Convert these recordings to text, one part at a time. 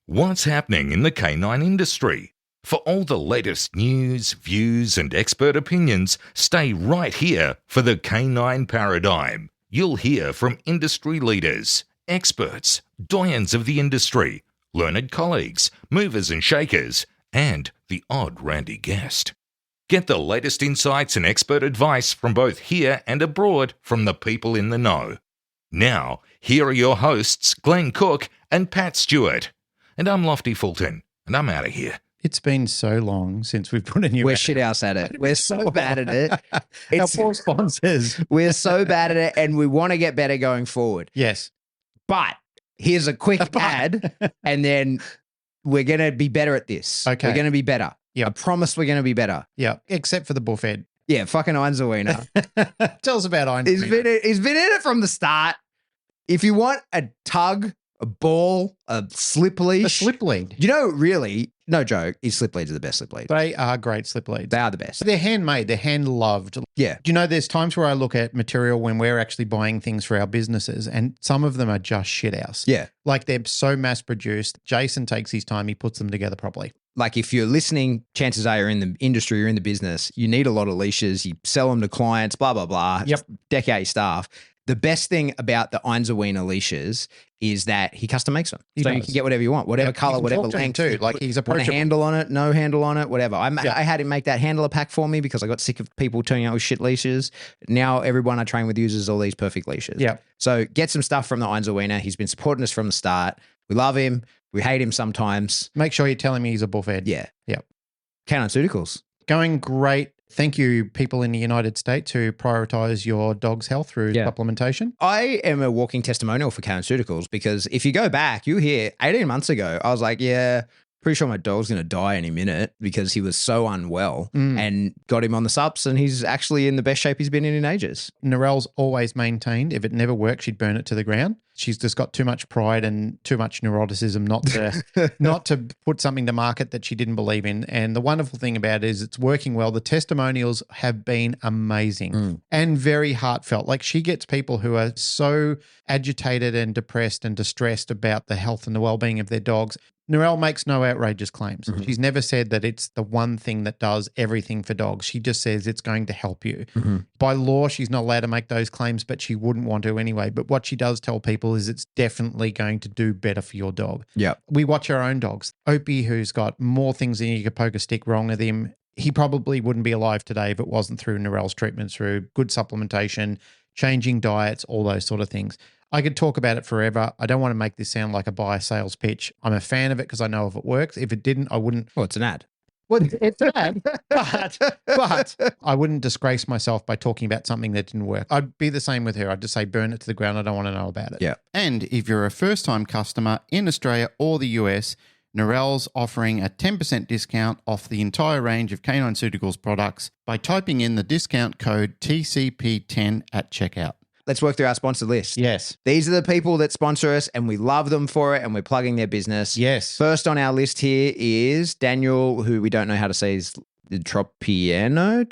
What's happening in the canine industry? For all the latest news, views, and expert opinions, stay right here for the Canine Paradigm. You'll hear from industry leaders, experts, doyens of the industry, learned colleagues, movers and shakers, and the odd randy guest. Get the latest insights and expert advice from both here and abroad from the people in the know. Now, here are your hosts, Glenn Cook and Pat Stewart. And I'm Lofty Fulton, and I'm out of here. It's been so long since we've put a new. We're shit house at it. We're so bad at it. Our poor sponsors. We're so bad at it, and we want to get better going forward. Yes. But here's a quick ad, and then we're going to be better at this. Okay. We're going to be better. Yep. I promise we're going to be better. Yeah, except for the buffet. Yeah, fucking Einzelwiener. Tell us about Einzelwiener. He's been in it from the start. If you want a tug, a ball, a slip leash. A slip lead. You know, really, no joke, his slip leads are the best slip leads. They are great slip leads. They are the best. They're handmade. They're hand-loved. Yeah. Do you know there's times where I look at material when we're actually buying things for our businesses and some of them are just shit house. Yeah. Like they're so mass-produced. Jason takes his time. He puts them together properly. Like if you're listening, chances are you're in the industry, you're in the business, you need a lot of leashes, you sell them to clients, blah, blah, blah. Yep. Deck out your staff. The best thing about the Einzelwiener leashes is that he custom makes them. He so you does. can get whatever you want, whatever color, whatever length. Too. Like he's Want approachable. a handle on it, no handle on it, whatever. I had him make that handler pack for me because I got sick of people turning out with shit leashes. Now everyone I train with uses all these perfect leashes. Yeah. So get some stuff from the Einzelwiener. He's been supporting us from the start. We love him. We hate him sometimes. Make sure you're telling me he's a buffet. Yeah. Yeah. Canine Pharmaceuticals. Going great. Thank you, people in the United States who prioritize your dog's health through supplementation. I am a walking testimonial for Canine Pharmaceuticals because if you go back, you hear 18 months ago, I was like, yeah, pretty sure my dog's going to die any minute because he was so unwell and got him on the subs and he's actually in the best shape he's been in ages. Narelle's always maintained if it never worked, she'd burn it to the ground. She's just got too much pride and too much neuroticism not to put something to market that she didn't believe in. And the wonderful thing about it is it's working well. The testimonials have been amazing and very heartfelt. Like she gets people who are so agitated and depressed and distressed about the health and the well-being of their dogs. Narelle makes no outrageous claims. She's never said that it's the one thing that does everything for dogs. She just says it's going to help you. By law, she's not allowed to make those claims, but she wouldn't want to anyway. But what she does tell people is it's definitely going to do better for your dog. Yeah. We watch our own dogs. Opie, who's got more things than you could poke a stick wrong with him, he probably wouldn't be alive today if it wasn't through Narelle's treatments, through good supplementation, changing diets, all those sort of things. I could talk about it forever. I don't want to make this sound like a buy sales pitch. I'm a fan of it because I know if it works. If it didn't, I wouldn't. Well, it's an ad. Well, it's an ad, but I wouldn't disgrace myself by talking about something that didn't work. I'd be the same with her. I'd just say burn it to the ground. I don't want to know about it. Yeah. And if you're a first-time customer in Australia or the US, Narelle's offering a 10% discount off the entire range of Canine Pharmaceuticals products by typing in the discount code TCP10 at checkout. Let's work through our sponsor list. Yes. These are the people that sponsor us and we love them for it and we're plugging their business. Yes. First on our list here is Daniel, who we don't know how to say is Tropino.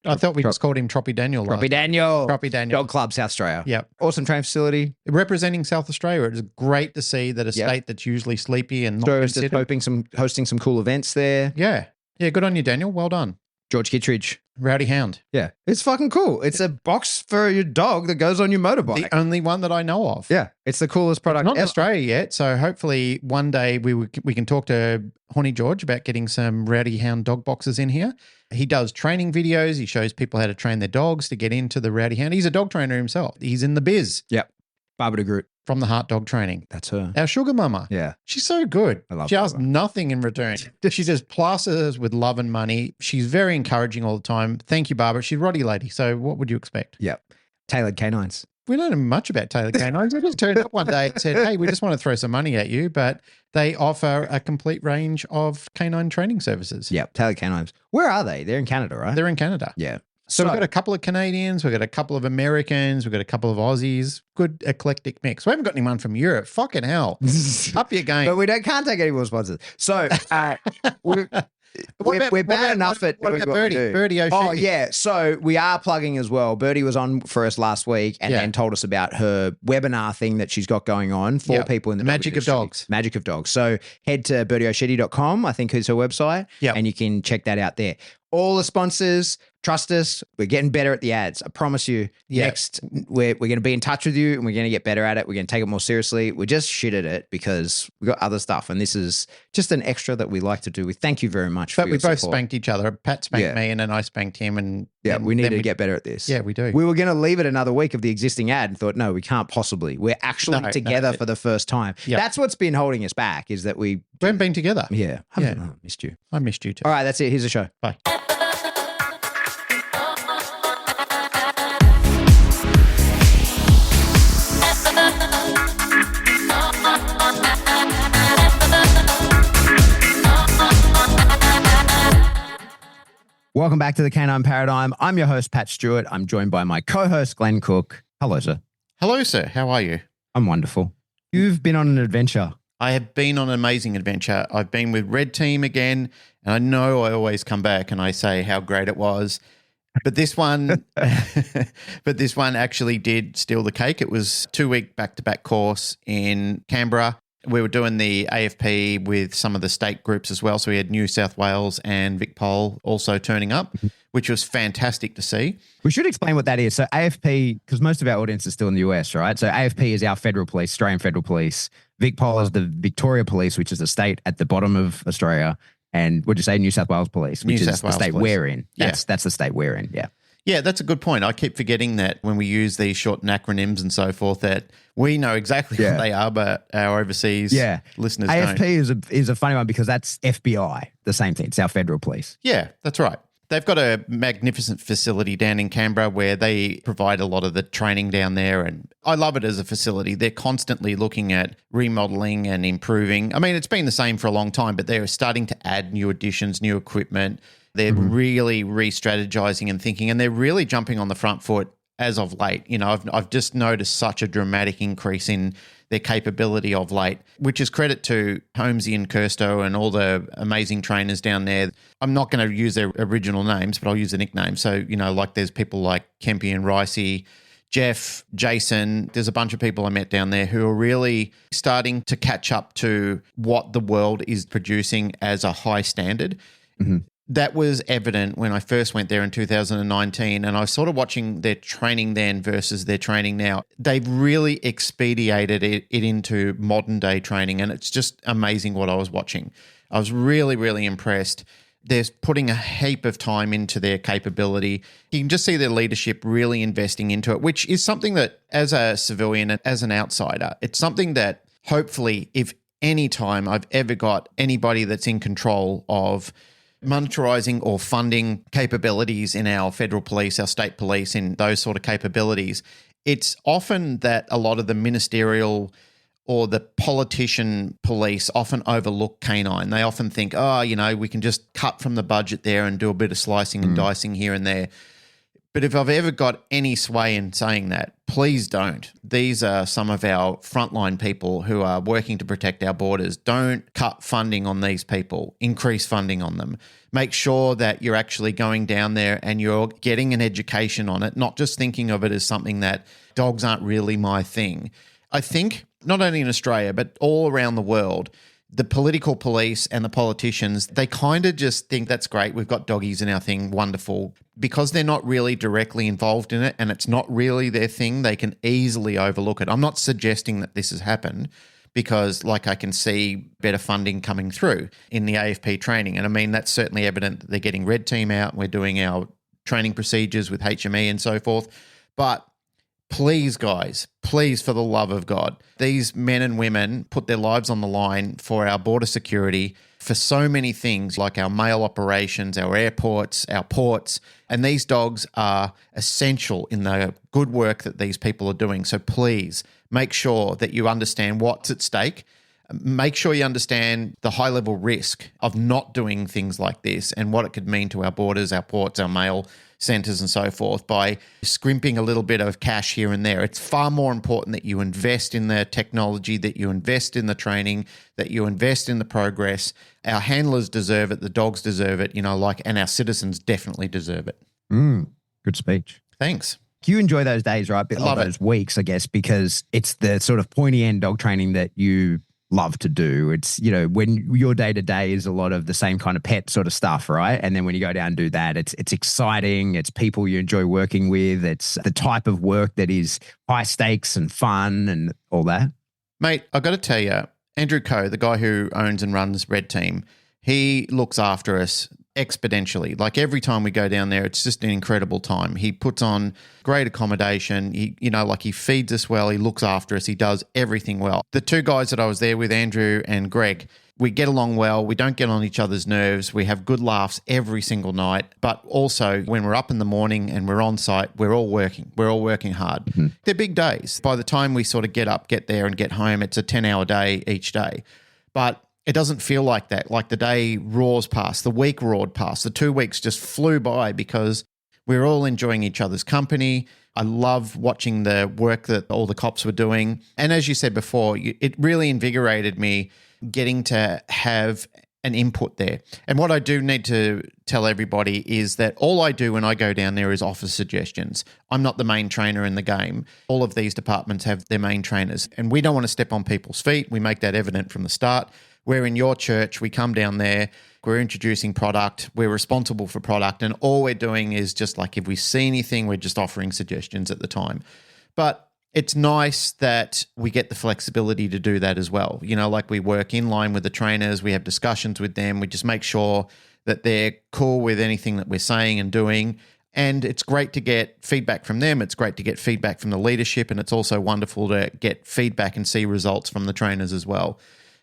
I thought we just called him Troppy Daniel. Troppy Daniel. Troppy Daniel. Dog Club, South Australia. Yep. Awesome training facility. Representing South Australia. It is great to see that a state that's usually sleepy and not Australia's just considered. hosting some cool events there. Yeah. Yeah, good on you, Daniel. Well done. George Kittredge. Rowdy Hound. Yeah. It's fucking cool. It's a box for your dog that goes on your motorbike. The only one that I know of. Yeah. It's the coolest product Not in ever. Australia yet, so hopefully one day we can talk to Horny George about getting some Rowdy Hound dog boxes in here. He does training videos. He shows people how to train their dogs to get into the Rowdy Hound. He's a dog trainer himself. He's in the biz. Yep. Barbara de Groot. From the Heart Dog Training. That's her. Our sugar mama. Yeah. She's so good. I love She asks Barbara. nothing in return. She just plasters us with love and money. She's very encouraging all the time. Thank you, Barbara. She's a Roddy lady. So what would you expect? Yep. Tailored canines. We don't know much about Tailored Canines. We just turned up one day and said, hey, we just want to throw some money at you, but they offer a complete range of canine training services. Yep. Tailored canines. Where are they? They're in Canada, right? They're in Canada. Yeah. So we've got a couple of Canadians, we've got a couple of Americans, we've got a couple of Aussies. Good eclectic mix. We haven't got anyone from Europe. Fucking hell. Up your game. But we can't take any more sponsors. So we're bad enough at what doing about what we Birdie? do. Birdie O'Shea. Oh, yeah. So we are plugging as well. Birdie was on for us last week and told us about her webinar thing that she's got going on for people in the Magic of Dogs. Magic of Dogs. So head to birdieoshedi.com, I think is her website, and you can check that out there. All the sponsors, trust us, we're getting better at the ads. I promise you. Next, we're going to be in touch with you and we're going to get better at it. We're going to take it more seriously. We're just shit at it because we've got other stuff. And this is just an extra that we like to do. We thank you very much for your support. But we both spanked each other. Pat spanked me and then I spanked him. And we need to get better at this. Yeah, we do. We were going to leave it another week of the existing ad and thought, no, we can't possibly. We're actually together for the first time. Yep. That's what's been holding us back is that we haven't been together. Yeah. I missed you. I missed you too. All right, that's it. Here's the show. Bye. Welcome back to the Canine Paradigm. I'm your host, Pat Stewart. I'm joined by my co-host, Glenn Cook. Hello, sir. Hello, sir. How are you? I'm wonderful. You've been on an adventure. I have been on an amazing adventure. I've been with Red Team again, and I know I always come back and I say how great it was. But this one, actually did steal the cake. It was 2-week back-to-back course in Canberra. We were doing the AFP with some of the state groups as well. So we had New South Wales and VicPol also turning up, which was fantastic to see. We should explain what that is. So AFP, because most of our audience is still in the US, right? So AFP is our federal police, Australian federal police. VicPol is the Victoria Police, which is the state at the bottom of Australia. And would you say New South Wales Police, which is the state we're in? That's the state we're in, yeah. Yeah, that's a good point. I keep forgetting that when we use these short acronyms and so forth that we know exactly what they are, but our overseas listeners don't. AFP is a funny one because that's FBI, the same thing. It's our federal police. Yeah, that's right. They've got a magnificent facility down in Canberra where they provide a lot of the training down there. And I love it as a facility. They're constantly looking at remodeling and improving. I mean, it's been the same for a long time, but they're starting to add new additions, new equipment. They're really re-strategizing and thinking, and they're really jumping on the front foot as of late. You know, I've just noticed such a dramatic increase in their capability of late, which is credit to Holmesy and Kirsto and all the amazing trainers down there. I'm not going to use their original names, but I'll use the nickname. So, you know, like there's people like Kempy and Ricey, Jeff, Jason, there's a bunch of people I met down there who are really starting to catch up to what the world is producing as a high standard. That was evident when I first went there in 2019, and I was sort of watching their training then versus their training now. They've really expedited it into modern day training, and it's just amazing what I was watching. I was really, really impressed. They're putting a heap of time into their capability. You can just see their leadership really investing into it, which is something that as a civilian, as an outsider, it's something that hopefully if any time I've ever got anybody that's in control of monetarizing or funding capabilities in our federal police, our state police, in those sort of capabilities, it's often that a lot of the ministerial or the politician police often overlook canine. They often think, oh, you know, we can just cut from the budget there and do a bit of slicing and dicing here and there. But if I've ever got any sway in saying that, please don't. These are some of our frontline people who are working to protect our borders. Don't cut funding on these people. Increase funding on them. Make sure that you're actually going down there and you're getting an education on it, not just thinking of it as something that dogs aren't really my thing. I think not only in Australia, but all around the world, the political police and the politicians, they kind of just think that's great. We've got doggies in our thing. Wonderful. Because they're not really directly involved in it and it's not really their thing, they can easily overlook it. I'm not suggesting that this has happened because like I can see better funding coming through in the AFP training. And I mean, that's certainly evident that they're getting Red Team out and we're doing our training procedures with HME and so forth. But please, guys, please, for the love of God, these men and women put their lives on the line for our border security, for so many things like our mail operations, our airports, our ports, and these dogs are essential in the good work that these people are doing. So please make sure that you understand what's at stake. make sure you understand the high-level risk of not doing things like this and what it could mean to our borders, our ports, our mail centres and so forth by scrimping a little bit of cash here and there. It's far more important that you invest in the technology, that you invest in the training, that you invest in the progress. Our handlers deserve it, the dogs deserve it, and our citizens definitely deserve it. Good speech. Thanks. You enjoy those days, right? Love those weeks, I guess, because it's the sort of pointy end dog training that you love to do. It's, when your day to day is a lot of the same kind of pet sort of stuff, right? And then when you go down and do that, it's exciting. It's people you enjoy working with. It's the type of work that is high stakes and fun and all that. Mate, I got to tell you, Andrew Coe, the guy who owns and runs Red Team, he looks after us exponentially. Like every time we go down there, it's just an incredible time. He puts on great accommodation. He feeds us well. He looks after us. He does everything well. The two guys that I was there with, Andrew and Greg, we get along well. We don't get on each other's nerves. We have good laughs every single night. But also when we're up in the morning and we're on site, we're all working. We're all working hard. Mm-hmm. They're big days. By the time we sort of get there and get home, it's a 10-hour day each day. But it doesn't feel like that. Like the day roars past, the week roared past, the 2 weeks just flew by because we're all enjoying each other's company. I love watching the work that all the cops were doing. And as you said before, it really invigorated me getting to have an input there. And what I do need to tell everybody is that all I do when I go down there is offer suggestions. I'm not the main trainer in the game. All of these departments have their main trainers, and we don't want to step on people's feet. We make that evident from the start. We're in your church, we come down there, we're introducing product, we're responsible for product, and all we're doing is just like if we see anything, we're just offering suggestions at the time. But it's nice that we get the flexibility to do that as well. Like we work in line with the trainers, we have discussions with them, we just make sure that they're cool with anything that we're saying and doing. And it's great to get feedback from them. It's great to get feedback from the leadership, and it's also wonderful to get feedback and see results from the trainers as well.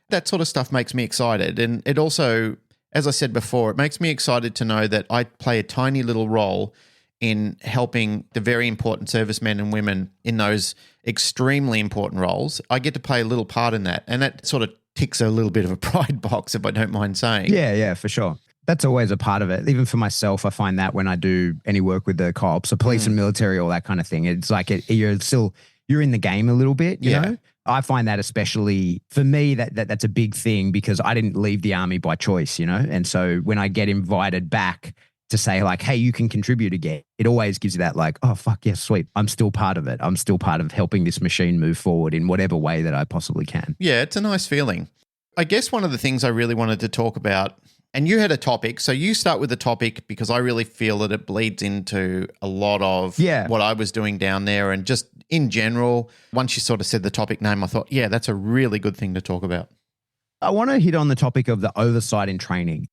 That sort of stuff makes me excited. And it also, as I said before, it makes me excited to know that I play a tiny little role in helping the very important servicemen and women in those extremely important roles. I get to play a little part in that. And that sort of ticks a little bit of a pride box, if I don't mind saying. Yeah, for sure. That's always a part of it. Even for myself, I find that when I do any work with the cops, or police and military, all that kind of thing, it's like you're in the game a little bit, you know? I find that especially for me, that's a big thing because I didn't leave the army by choice, And so when I get invited back to say like, hey, you can contribute again, it always gives you that like, oh, fuck yes, sweet. I'm still part of it. I'm still part of helping this machine move forward in whatever way that I possibly can. Yeah, it's a nice feeling. I guess one of the things I really wanted to talk about, and you had a topic, so you start with the topic because I really feel that it bleeds into a lot of what I was doing down there and just in general. Once you sort of said the topic name, I thought, yeah, that's a really good thing to talk about. I want to hit on the topic of the oversight in training.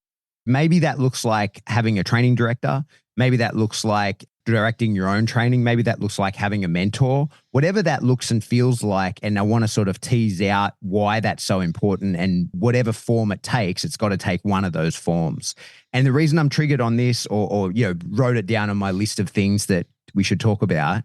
Maybe that looks like having a training director. Maybe that looks like directing your own training. Maybe that looks like having a mentor, whatever that looks and feels like. And I want to sort of tease out why that's so important, and whatever form it takes, it's got to take one of those forms. And the reason I'm triggered on this or wrote it down on my list of things that we should talk about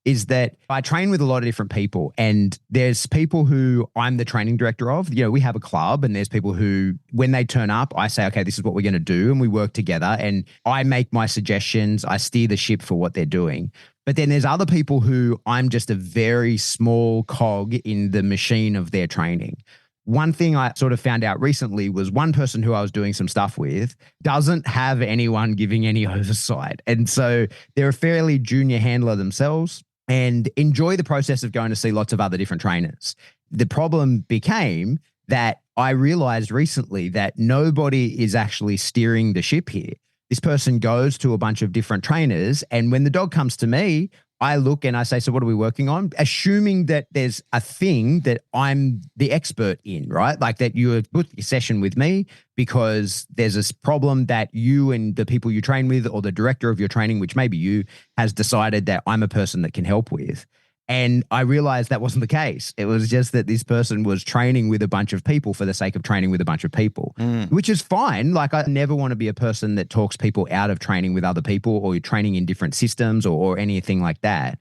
is that I train with a lot of different people, and there's people who I'm the training director of. We have a club, and there's people who, when they turn up, I say, okay, this is what we're going to do. And we work together, and I make my suggestions. I steer the ship for what they're doing. But then there's other people who I'm just a very small cog in the machine of their training. One thing I sort of found out recently was one person who I was doing some stuff with doesn't have anyone giving any oversight. And so they're a fairly junior handler themselves and enjoy the process of going to see lots of other different trainers. The problem became that I realized recently that nobody is actually steering the ship here. This person goes to a bunch of different trainers, and when the dog comes to me, I look and I say, so what are we working on? Assuming that there's a thing that I'm the expert in, right? Like that you have booked a session with me because there's this problem that you and the people you train with, or the director of your training, which may be you, has decided that I'm a person that can help with. And I realized that wasn't the case. It was just that this person was training with a bunch of people for the sake of training with a bunch of people, which is fine. Like I never want to be a person that talks people out of training with other people or training in different systems or anything like that.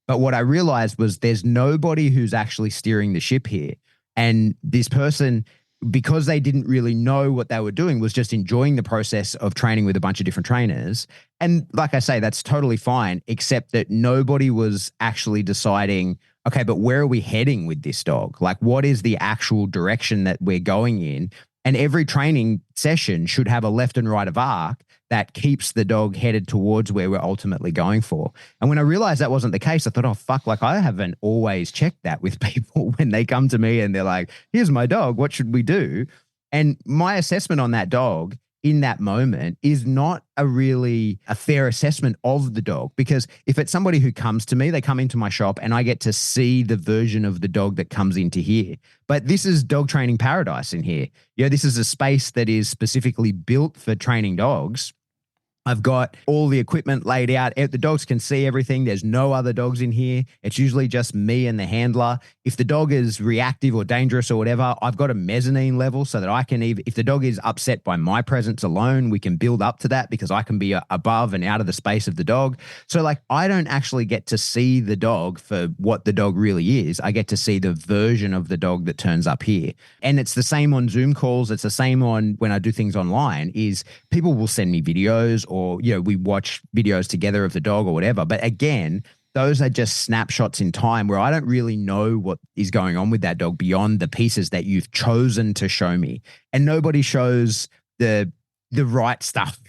But what I realized was there's nobody who's actually steering the ship here. And this person, because they didn't really know what they were doing, was just enjoying the process of training with a bunch of different trainers. And like I say, that's totally fine, except that nobody was actually deciding, okay, but where are we heading with this dog? Like, what is the actual direction that we're going in? And every training session should have a left and right of arc that keeps the dog headed towards where we're ultimately going for. And when I realized that wasn't the case, I thought, oh, fuck, like I haven't always checked that with people when they come to me and they're like, here's my dog, what should we do? And my assessment on that dog in that moment is not a fair assessment of the dog, because if it's somebody who comes to me, they come into my shop and I get to see the version of the dog that comes into here. But this is dog training paradise in here. This is a space that is specifically built for training dogs. I've got all the equipment laid out. The dogs can see everything. There's no other dogs in here. It's usually just me and the handler. If the dog is reactive or dangerous or whatever, I've got a mezzanine level so that I can if the dog is upset by my presence alone, we can build up to that because I can be above and out of the space of the dog. So like, I don't actually get to see the dog for what the dog really is. I get to see the version of the dog that turns up here. And it's the same on Zoom calls. It's the same on when I do things online, is people will send me videos or, we watch videos together of the dog or whatever. But again, those are just snapshots in time where I don't really know what is going on with that dog beyond the pieces that you've chosen to show me. And nobody shows the right stuff,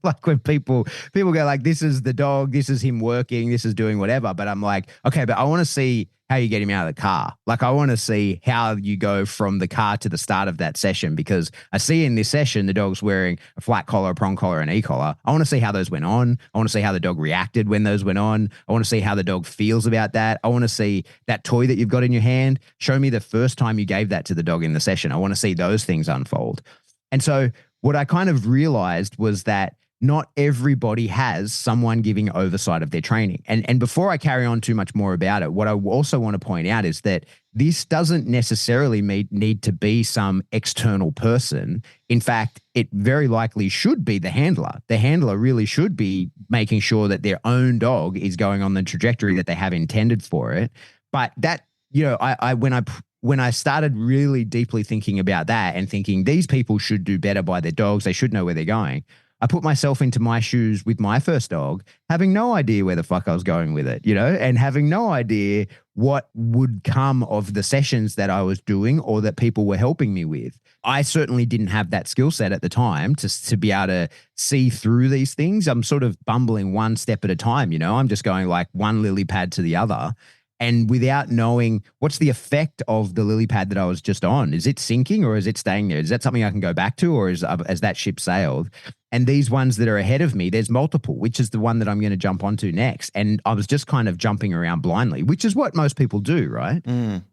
like when people go like, this is the dog, this is him working, this is doing whatever. But I'm like, okay, but I want to see how you get him out of the car. Like, I want to see how you go from the car to the start of that session, because I see in this session, the dog's wearing a flat collar, a prong collar, and e-collar. I want to see how those went on. I want to see how the dog reacted when those went on. I want to see how the dog feels about that. I want to see that toy that you've got in your hand. Show me the first time you gave that to the dog in the session. I want to see those things unfold. And so what I kind of realized was that not everybody has someone giving oversight of their training. And before I carry on too much more about it, what I also want to point out is that this doesn't necessarily need to be some external person. In fact, it very likely should be the handler. The handler really should be making sure that their own dog is going on the trajectory that they have intended for it. But that, when I started really deeply thinking about that and thinking these people should do better by their dogs, they should know where they're going, I put myself into my shoes with my first dog, having no idea where the fuck I was going with it, and having no idea what would come of the sessions that I was doing or that people were helping me with. I certainly didn't have that skill set at the time to be able to see through these things. I'm sort of bumbling one step at a time, I'm just going like one lily pad to the other. And without knowing what's the effect of the lily pad that I was just on, is it sinking or is it staying there? Is that something I can go back to, or has that ship sailed? And these ones that are ahead of me, there's multiple, which is the one that I'm going to jump onto next. And I was just kind of jumping around blindly, which is what most people do, right?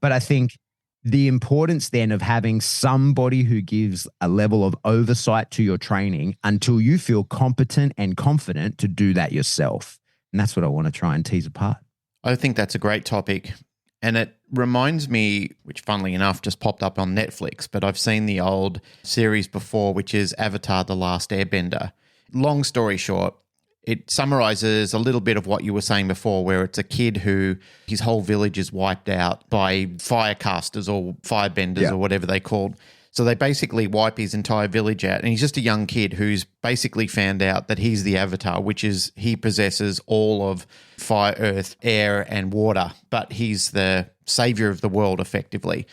But I think the importance then of having somebody who gives a level of oversight to your training until you feel competent and confident to do that yourself. And that's what I want to try and tease apart. I think that's a great topic. And it reminds me, which funnily enough just popped up on Netflix, but I've seen the old series before, which is Avatar: The Last Airbender. Long story short, it summarizes a little bit of what you were saying before, where it's a kid who his whole village is wiped out by firecasters or firebenders or whatever they're called. So they basically wipe his entire village out. And he's just a young kid who's basically found out that he's the Avatar, which is he possesses all of fire, earth, air, and water. But he's the savior of the world, effectively.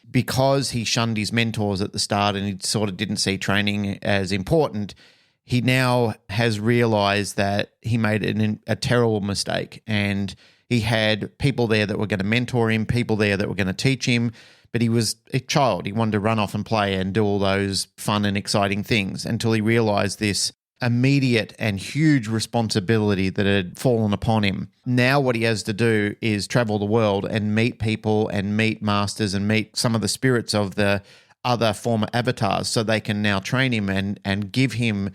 Because he shunned his mentors at the start and he sort of didn't see training as important, he now has realized that he made a terrible mistake. And he had people there that were going to mentor him, people there that were going to teach him. But he was a child. He wanted to run off and play and do all those fun and exciting things until he realized this immediate and huge responsibility that had fallen upon him. Now what he has to do is travel the world and meet people and meet masters and meet some of the spirits of the other former avatars so they can now train him and give him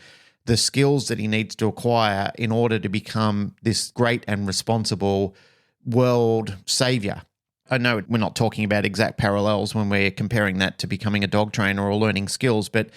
the skills that he needs to acquire in order to become this great and responsible world savior. I know we're not talking about exact parallels when we're comparing that to becoming a dog trainer or learning skills, but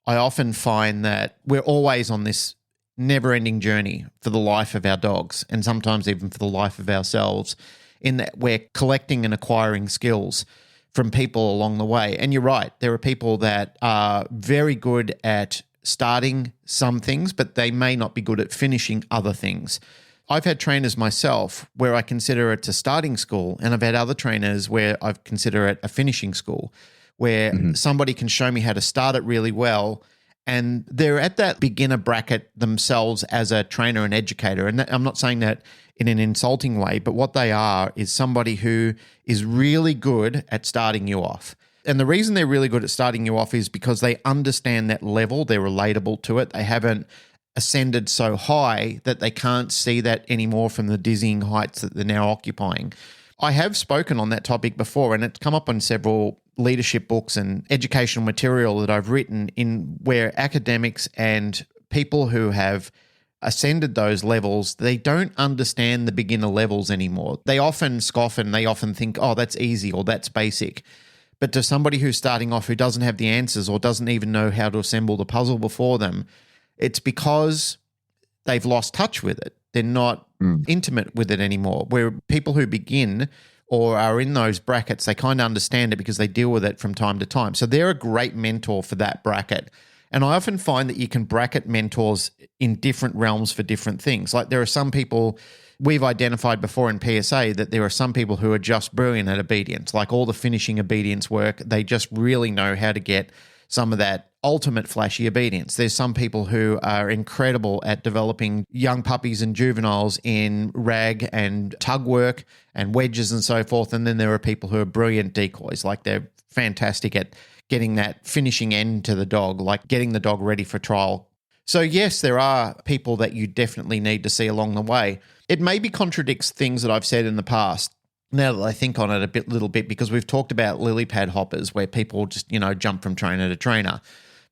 I often find that we're always on this never-ending journey for the life of our dogs and sometimes even for the life of ourselves, in that we're collecting and acquiring skills. from people along the way. And you're right, there are people that are very good at starting some things, but they may not be good at finishing other things. I've had trainers myself where I consider it a starting school, and I've had other trainers where I consider it a finishing school, where somebody can show me how to start it really well, and they're at that beginner bracket themselves as a trainer and educator. And I'm not saying that in an insulting way, but what they are is somebody who is really good at starting you off. And the reason they're really good at starting you off is because they understand that level, they're relatable to it. They haven't ascended so high that they can't see that anymore from the dizzying heights that they're now occupying. I have spoken on that topic before, and it's come up on several leadership books and educational material that I've written in where academics and people who have ascended those levels, they don't understand the beginner levels anymore. They often scoff and they often think, oh, that's easy or that's basic. But to somebody who's starting off who doesn't have the answers or doesn't even know how to assemble the puzzle before them, it's because they've lost touch with it. They're not intimate with it anymore. Where people who begin or are in those brackets, they kind of understand it because they deal with it from time to time. So they're a great mentor for that bracket. And I often find that you can bracket mentors in different realms for different things. Like there are some people we've identified before in PSA that there are some people who are just brilliant at obedience, like all the finishing obedience work. They just really know how to get some of that ultimate flashy obedience. There's some people who are incredible at developing young puppies and juveniles in rag and tug work and wedges and so forth. And then there are people who are brilliant decoys, like they're fantastic at getting that finishing end to the dog, like getting the dog ready for trial. So yes, there are people that you definitely need to see along the way. It maybe contradicts things that I've said in the past, now that I think on it little bit, because we've talked about lily pad hoppers where people just, jump from trainer to trainer.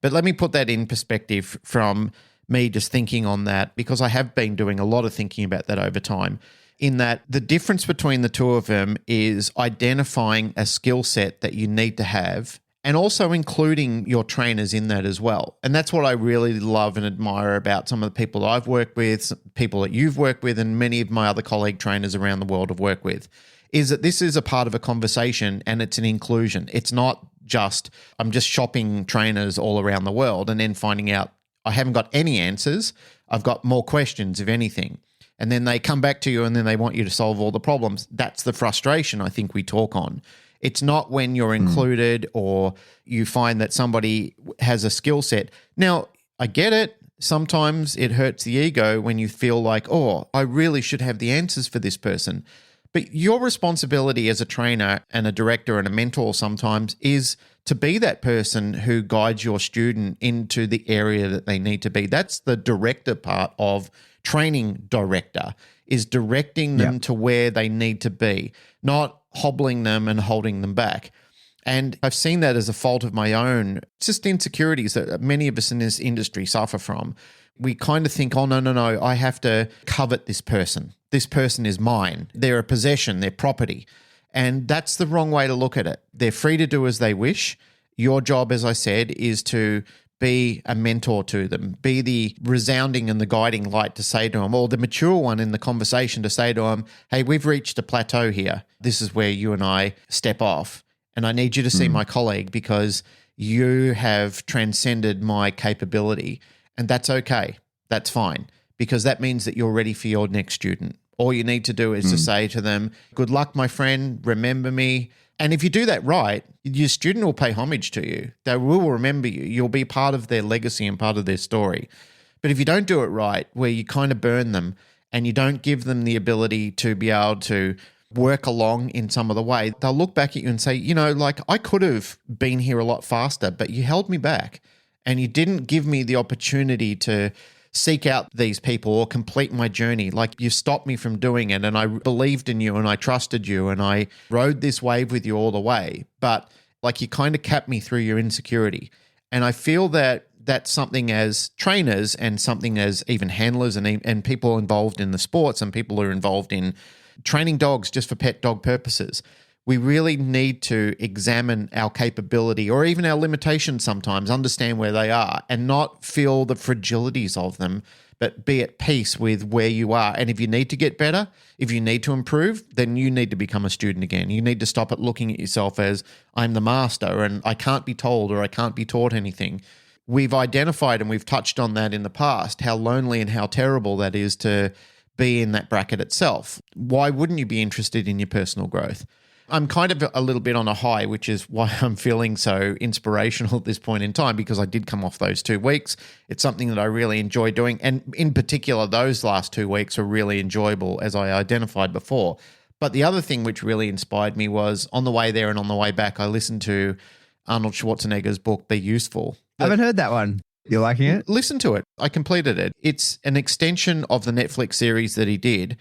But let me put that in perspective from me just thinking on that, because I have been doing a lot of thinking about that over time, in that the difference between the two of them is identifying a skill set that you need to have and also including your trainers in that as well. And that's what I really love and admire about some of the people that I've worked with, people that you've worked with, and many of my other colleague trainers around the world have worked with, is that this is a part of a conversation and it's an inclusion. It's not just, I'm just shopping trainers all around the world and then finding out I haven't got any answers. I've got more questions, if anything. And then they come back to you and then they want you to solve all the problems. That's the frustration I think we talk on. It's not when you're included or you find that somebody has a skill set. Now, I get it. Sometimes it hurts the ego when you feel like, oh, I really should have the answers for this person. But your responsibility as a trainer and a director and a mentor sometimes is to be that person who guides your student into the area that they need to be. That's the director part of training director, is directing them to where they need to be, not hobbling them and holding them back. And I've seen that as a fault of my own, just insecurities that many of us in this industry suffer from. We kind of think, oh, no, I have to covet this person. This person is mine. They're a possession, they're property. And that's the wrong way to look at it. They're free to do as they wish. Your job, as I said, is to be a mentor to them, be the resounding and the guiding light to say to them, or the mature one in the conversation to say to them, hey, we've reached a plateau here. This is where you and I step off. And I need you to see my colleague because you have transcended my capability. And that's okay. That's fine. Because that means that you're ready for your next student. All you need to do is to say to them, good luck, my friend, remember me. And if you do that right, your student will pay homage to you. They will remember you. You'll be part of their legacy and part of their story. But if you don't do it right, where you kind of burn them and you don't give them the ability to be able to work along in some other way, they'll look back at you and say, like I could have been here a lot faster, but you held me back and you didn't give me the opportunity to seek out these people or complete my journey. Like you stopped me from doing it and I believed in you and I trusted you and I rode this wave with you all the way. But like you kind of capped me through your insecurity. And I feel that that's something as trainers and something as even handlers and people involved in the sports and people who are involved in training dogs just for pet dog purposes. we really need to examine our capability or even our limitations sometimes, understand where they are and not feel the fragilities of them, but be at peace with where you are. And if you need to get better, if you need to improve, then you need to become a student again. You need to stop at looking at yourself as I'm the master and I can't be told or I can't be taught anything. We've identified and we've touched on that in the past, how lonely and how terrible that is to be in that bracket itself. Why wouldn't you be interested in your personal growth? I'm kind of a little bit on a high, which is why I'm feeling so inspirational at this point in time, because I did come off those 2 weeks. It's something that I really enjoy doing. And in particular, those last 2 weeks are really enjoyable, as I identified before. But the other thing which really inspired me was on the way there and on the way back, I listened to Arnold Schwarzenegger's book, Be Useful. I haven't heard that one. You're liking it? Listen to it. I completed it. It's an extension of the Netflix series that he did.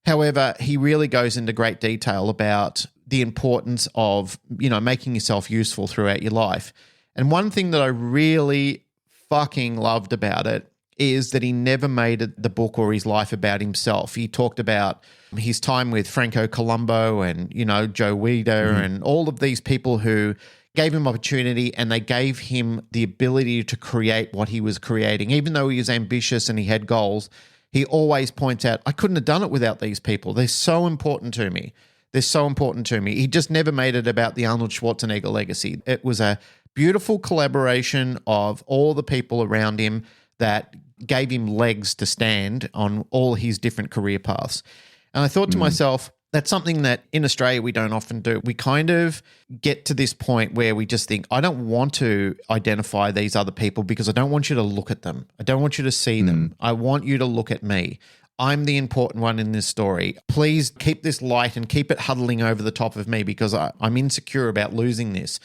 However, he really goes into great detail about the importance of, making yourself useful throughout your life. And one thing that I really fucking loved about it is that he never made the book or his life about himself. He talked about his time with Franco Colombo and, Joe Weider and all of these people who gave him opportunity and they gave him the ability to create what he was creating. Even though he was ambitious and he had goals, he always points out, I couldn't have done it without these people. They're so important to me. They're so important to me. He just never made it about the Arnold Schwarzenegger legacy. It was a beautiful collaboration of all the people around him that gave him legs to stand on all his different career paths. And I thought to myself, that's something that in Australia we don't often do. We kind of get to this point where we just think, I don't want to identify these other people because I don't want you to look at them. I don't want you to see them. I want you to look at me. I'm the important one in this story. Please keep this light and keep it huddling over the top of me because I'm insecure about losing this.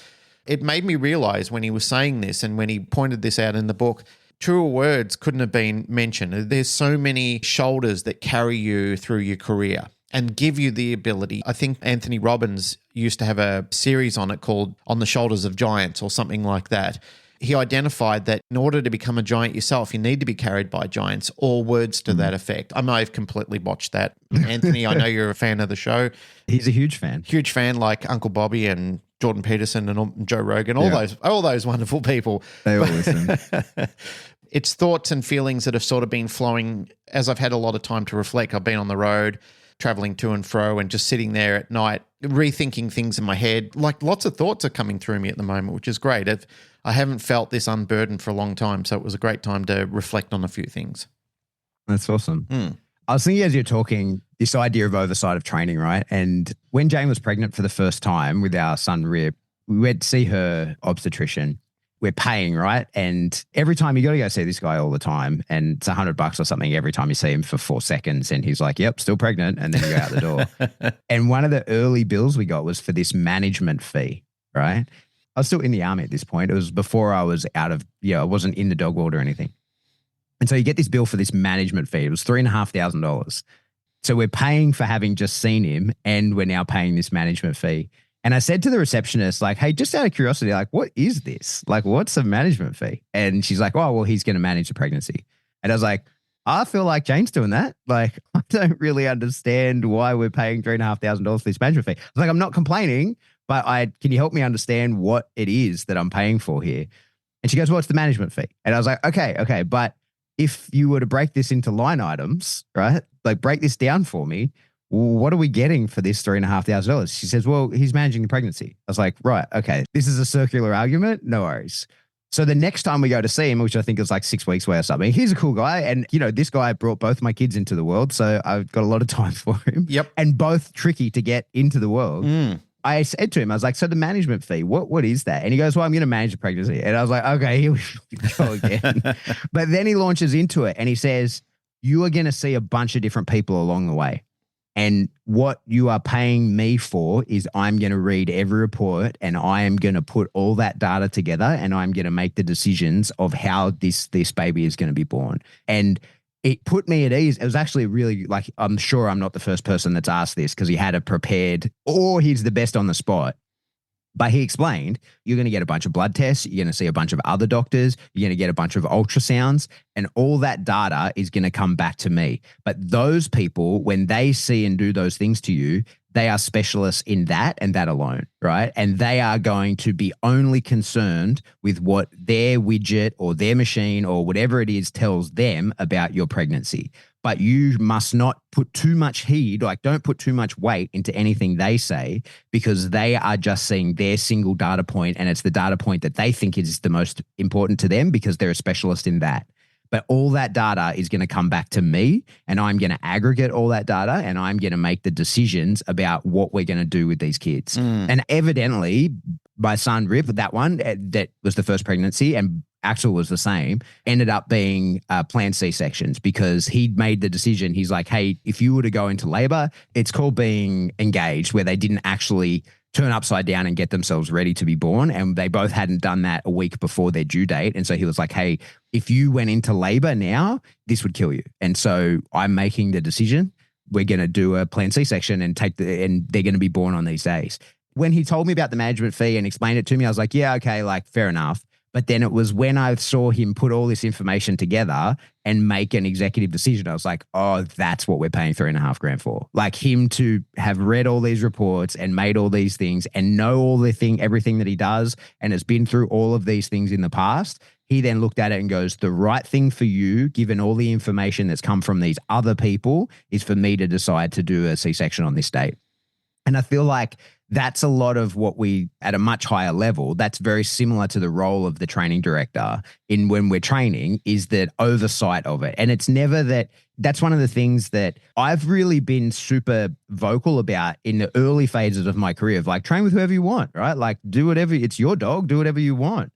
It made me realize when he was saying this and when he pointed this out in the book, truer words couldn't have been mentioned. There's so many shoulders that carry you through your career and give you the ability. I think Anthony Robbins used to have a series on it called On the Shoulders of Giants or something like that. He identified that in order to become a giant yourself, you need to be carried by giants, or words to that effect. I may have completely botched that. Anthony, I know you're a fan of the show. He's a huge fan. Huge fan, like Uncle Bobby and Jordan Peterson and Joe Rogan, all those wonderful people. They all listen. It's thoughts and feelings that have sort of been flowing as I've had a lot of time to reflect. I've been on the road, traveling to and fro and just sitting there at night, rethinking things in my head. Like lots of thoughts are coming through me at the moment, which is great. I haven't felt this unburdened for a long time, so it was a great time to reflect on a few things. That's awesome. I was thinking as you're talking, this idea of oversight of training, right? And when Jane was pregnant for the first time with our son Rip, we went to see her obstetrician. We're paying, right? And every time you got to go see this guy all the time, and it's $100 or something every time you see him for 4 seconds, and he's like, "Yep, still pregnant," and then you go out the door. And one of the early bills we got was for this management fee, right? I was still in the army at this point. It was before I was out of, I wasn't in the dog world or anything. And so you get this bill for this management fee. It was $3,500. So we're paying for having just seen him, and we're now paying this management fee. And I said to the receptionist, like, hey, just out of curiosity, like, what is this? Like, what's a management fee? And she's like, oh, well, he's going to manage the pregnancy. And I was like, I feel like Jane's doing that. Like, I don't really understand why we're paying $3,500 for this management fee. I was like, I'm not complaining, but can you help me understand what it is that I'm paying for here? And she goes, well, it's the management fee. And I was like, okay. But if you were to break this into line items, right? Like break this down for me. What are we getting for this $3,500? She says, well, he's managing the pregnancy. I was like, right, okay. This is a circular argument. No worries. So the next time we go to see him, which I think is like 6 weeks away or something, he's a cool guy. And, this guy brought both my kids into the world. So I've got a lot of time for him. Yep. And both tricky to get into the world. I said to him, I was like, so the management fee, what is that? And he goes, well, I'm going to manage the pregnancy. And I was like, okay, here we go again. But then he launches into it and he says, you are going to see a bunch of different people along the way. And what you are paying me for is I'm going to read every report and I am going to put all that data together and I'm going to make the decisions of how this baby is going to be born. And it put me at ease. It was actually really like, I'm sure I'm not the first person that's asked this because he had it prepared or he's the best on the spot. But he explained, you're going to get a bunch of blood tests, you're going to see a bunch of other doctors, you're going to get a bunch of ultrasounds, and all that data is going to come back to me. But those people, when they see and do those things to you, they are specialists in that and that alone, right? And they are going to be only concerned with what their widget or their machine or whatever it is tells them about your pregnancy. But you must not put too much heed, like don't put too much weight into anything they say, because they are just seeing their single data point, and it's the data point that they think is the most important to them because they're a specialist in that. But all that data is going to come back to me, and I'm going to aggregate all that data, and I'm going to make the decisions about what we're going to do with these kids. And evidently, my son Rip, that one, that was the first pregnancy, and Axel was the same, ended up being planned C-sections because he'd made the decision. He's like, hey, if you were to go into labor, it's called being engaged, where they didn't actually turn upside down and get themselves ready to be born. And they both hadn't done that a week before their due date. And so he was like, hey, if you went into labor now, this would kill you. And so I'm making the decision. We're going to do a planned C-section and they're going to be born on these days. When he told me about the management fee and explained it to me, I was like, yeah, okay, like fair enough. But then it was when I saw him put all this information together and make an executive decision, I was like, oh, that's what we're paying $3,500 for. Like him to have read all these reports and made all these things and know everything that he does and has been through all of these things in the past. He then looked at it and goes, the right thing for you, given all the information that's come from these other people, is for me to decide to do a C-section on this date. And I feel like that's a lot of what we, at a much higher level, that's very similar to the role of the training director in when we're training, is that oversight of it. And it's never that's one of the things that I've really been super vocal about in the early phases of my career, of like, train with whoever you want, right? Like do whatever, it's your dog, do whatever you want.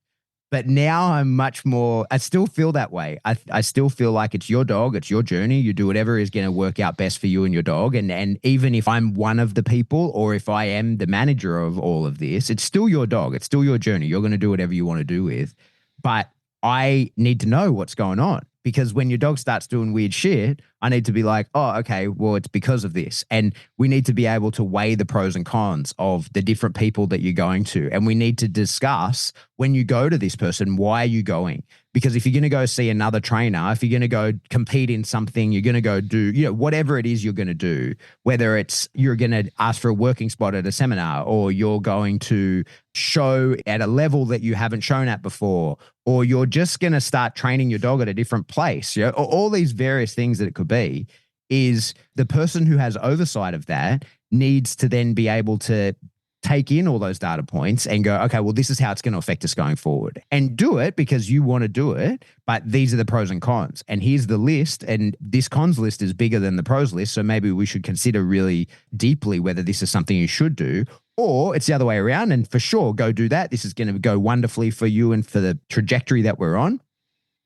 But now I'm much more, I still feel that way. I still feel like it's your dog, it's your journey. You do whatever is going to work out best for you and your dog. And even if I'm one of the people, or if I am the manager of all of this, it's still your dog. It's still your journey. You're going to do whatever you want to do with. But I need to know what's going on, because when your dog starts doing weird shit, I need to be like, oh, okay, well, it's because of this. And we need to be able to weigh the pros and cons of the different people that you're going to. And we need to discuss, when you go to this person, why are you going? Because if you're going to go see another trainer, if you're going to go compete in something, you're going to go do, whatever it is you're going to do, whether it's you're going to ask for a working spot at a seminar, or you're going to show at a level that you haven't shown at before, or you're just going to start training your dog at a different place, all these various things that it could be, is the person who has oversight of that needs to then be able to take in all those data points and go, okay, well, this is how it's going to affect us going forward, and do it because you want to do it. But these are the pros and cons, and here's the list. And this cons list is bigger than the pros list. So maybe we should consider really deeply whether this is something you should do, or it's the other way around. And for sure, go do that. This is going to go wonderfully for you and for the trajectory that we're on.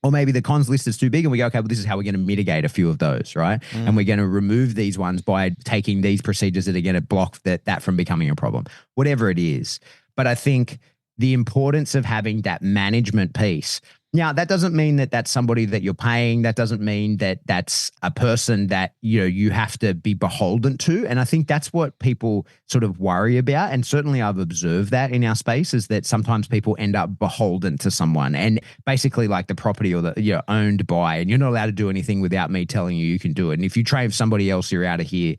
Or maybe the cons list is too big and we go, okay, well, this is how we're going to mitigate a few of those, right? And we're going to remove these ones by taking these procedures that are going to block that from becoming a problem, whatever it is. But I think the importance of having that management piece. Now, that doesn't mean that that's somebody that you're paying. That doesn't mean that that's a person that, you have to be beholden to. And I think that's what people sort of worry about. And certainly I've observed that in our space, is that sometimes people end up beholden to someone, and basically like the property or the owned by, and you're not allowed to do anything without me telling you can do it. And if you train somebody else, you're out of here.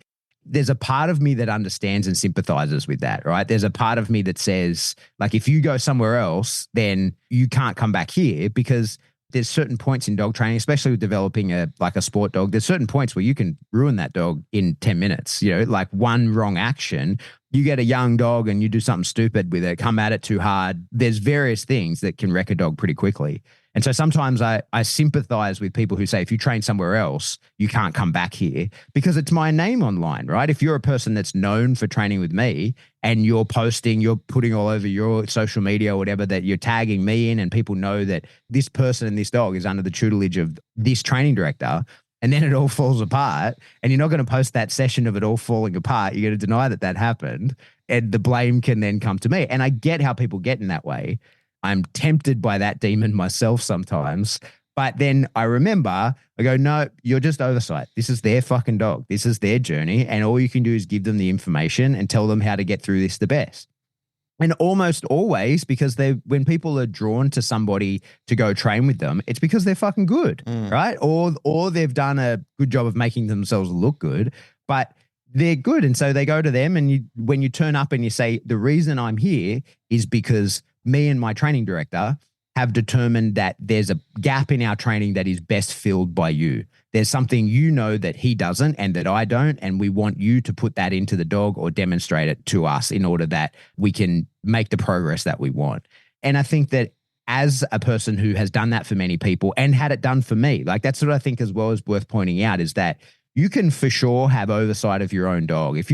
There's a part of me that understands and sympathizes with that, right? There's a part of me that says, like, if you go somewhere else, then you can't come back here, because there's certain points in dog training, especially with developing a sport dog. There's certain points where you can ruin that dog in 10 minutes, like one wrong action. You get a young dog and you do something stupid with it, come at it too hard. There's various things that can wreck a dog pretty quickly. And so sometimes I sympathize with people who say, if you train somewhere else, you can't come back here, because it's my name online, right? If you're a person that's known for training with me and you're posting, you're putting all over your social media or whatever, that you're tagging me in, and people know that this person and this dog is under the tutelage of this training director, and then it all falls apart, and you're not going to post that session of it all falling apart. You're going to deny that happened, and the blame can then come to me. And I get how people get in that way. I'm tempted by that demon myself sometimes. But then I remember, I go, no, you're just oversight. This is their fucking dog. This is their journey. And all you can do is give them the information and tell them how to get through this the best. And almost always, because when people are drawn to somebody to go train with them, it's because they're fucking good, right? Or they've done a good job of making themselves look good, but they're good. And so they go to them, and when you turn up and you say, the reason I'm here is because me and my training director have determined that there's a gap in our training that is best filled by you. There's something you know that he doesn't and that I don't, and we want you to put that into the dog or demonstrate it to us in order that we can make the progress that we want. And I think that as a person who has done that for many people and had it done for me, like that's what I think as well is worth pointing out, is that you can for sure have oversight of your own dog. If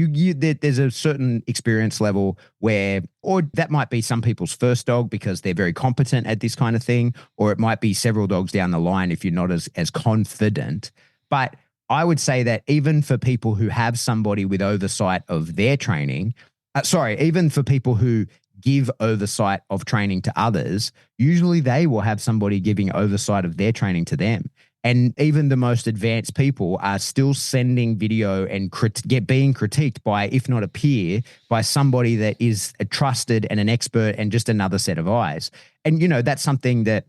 there's a certain experience level where, or that might be some people's first dog because they're very competent at this kind of thing, or it might be several dogs down the line if you're not as confident. But I would say that even for people who have somebody with oversight of their training, even for people who give oversight of training to others, usually they will have somebody giving oversight of their training to them. And even the most advanced people are still sending video and being critiqued by, if not a peer, by somebody that is a trusted and an expert and just another set of eyes. And, that's something that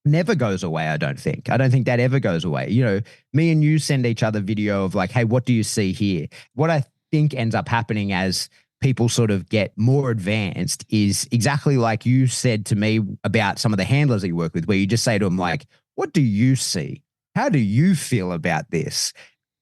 never goes away, I don't think. I don't think that ever goes away. Me and you send each other video of like, hey, what do you see here? What I think ends up happening as people sort of get more advanced is exactly like you said to me about some of the handlers that you work with, where you just say to them like, what do you see? How do you feel about this?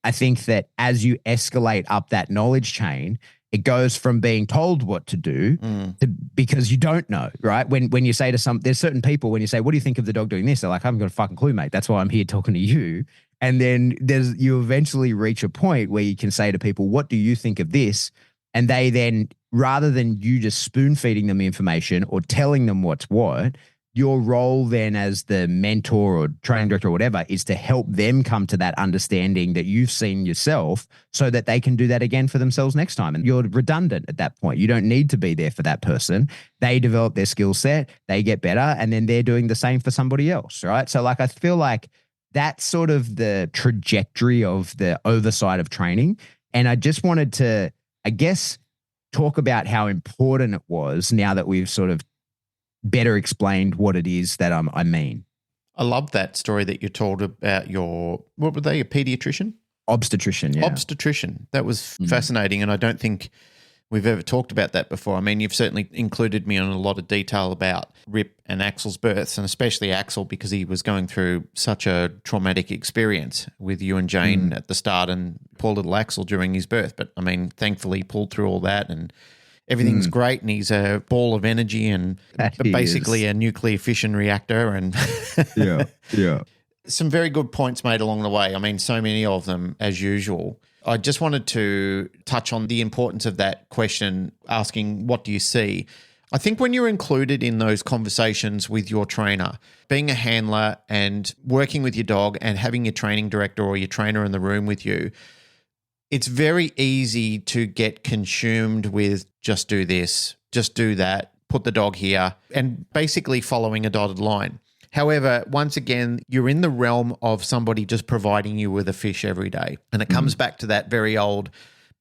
I think that as you escalate up that knowledge chain, it goes from being told what to do to because you don't know, right? When you say to there's certain people, when you say, what do you think of the dog doing this? They're like, I haven't got a fucking clue, mate. That's why I'm here talking to you. And then you eventually reach a point where you can say to people, what do you think of this? And they then, rather than you just spoon feeding them information or telling them what's what, your role then as the mentor or training director or whatever is to help them come to that understanding that you've seen yourself so that they can do that again for themselves next time. And you're redundant at that point. You don't need to be there for that person. They develop their skill set, they get better, and then they're doing the same for somebody else, right? So I feel like that's sort of the trajectory of the oversight of training. And I just wanted to, I guess, talk about how important it was now that we've sort of better explained what it is that I mean. I love that story that you told about what were they, a pediatrician? Obstetrician, yeah. Obstetrician. That was fascinating, and I don't think we've ever talked about that before. I mean, you've certainly included me on a lot of detail about Rip and Axel's births, and especially Axel because he was going through such a traumatic experience with you and Jane at the start and poor little Axel during his birth. But, I mean, thankfully he pulled through all that and everything's great, and he's a ball of energy and basically a nuclear fission reactor. And yeah. Some very good points made along the way. I mean, so many of them as usual. I just wanted to touch on the importance of that question, asking, what do you see? I think when you're included in those conversations with your trainer, being a handler and working with your dog and having your training director or your trainer in the room with you, it's very easy to get consumed with just do this, just do that, put the dog here, and basically following a dotted line. However, once again, you're in the realm of somebody just providing you with a fish every day. And it comes back to that very old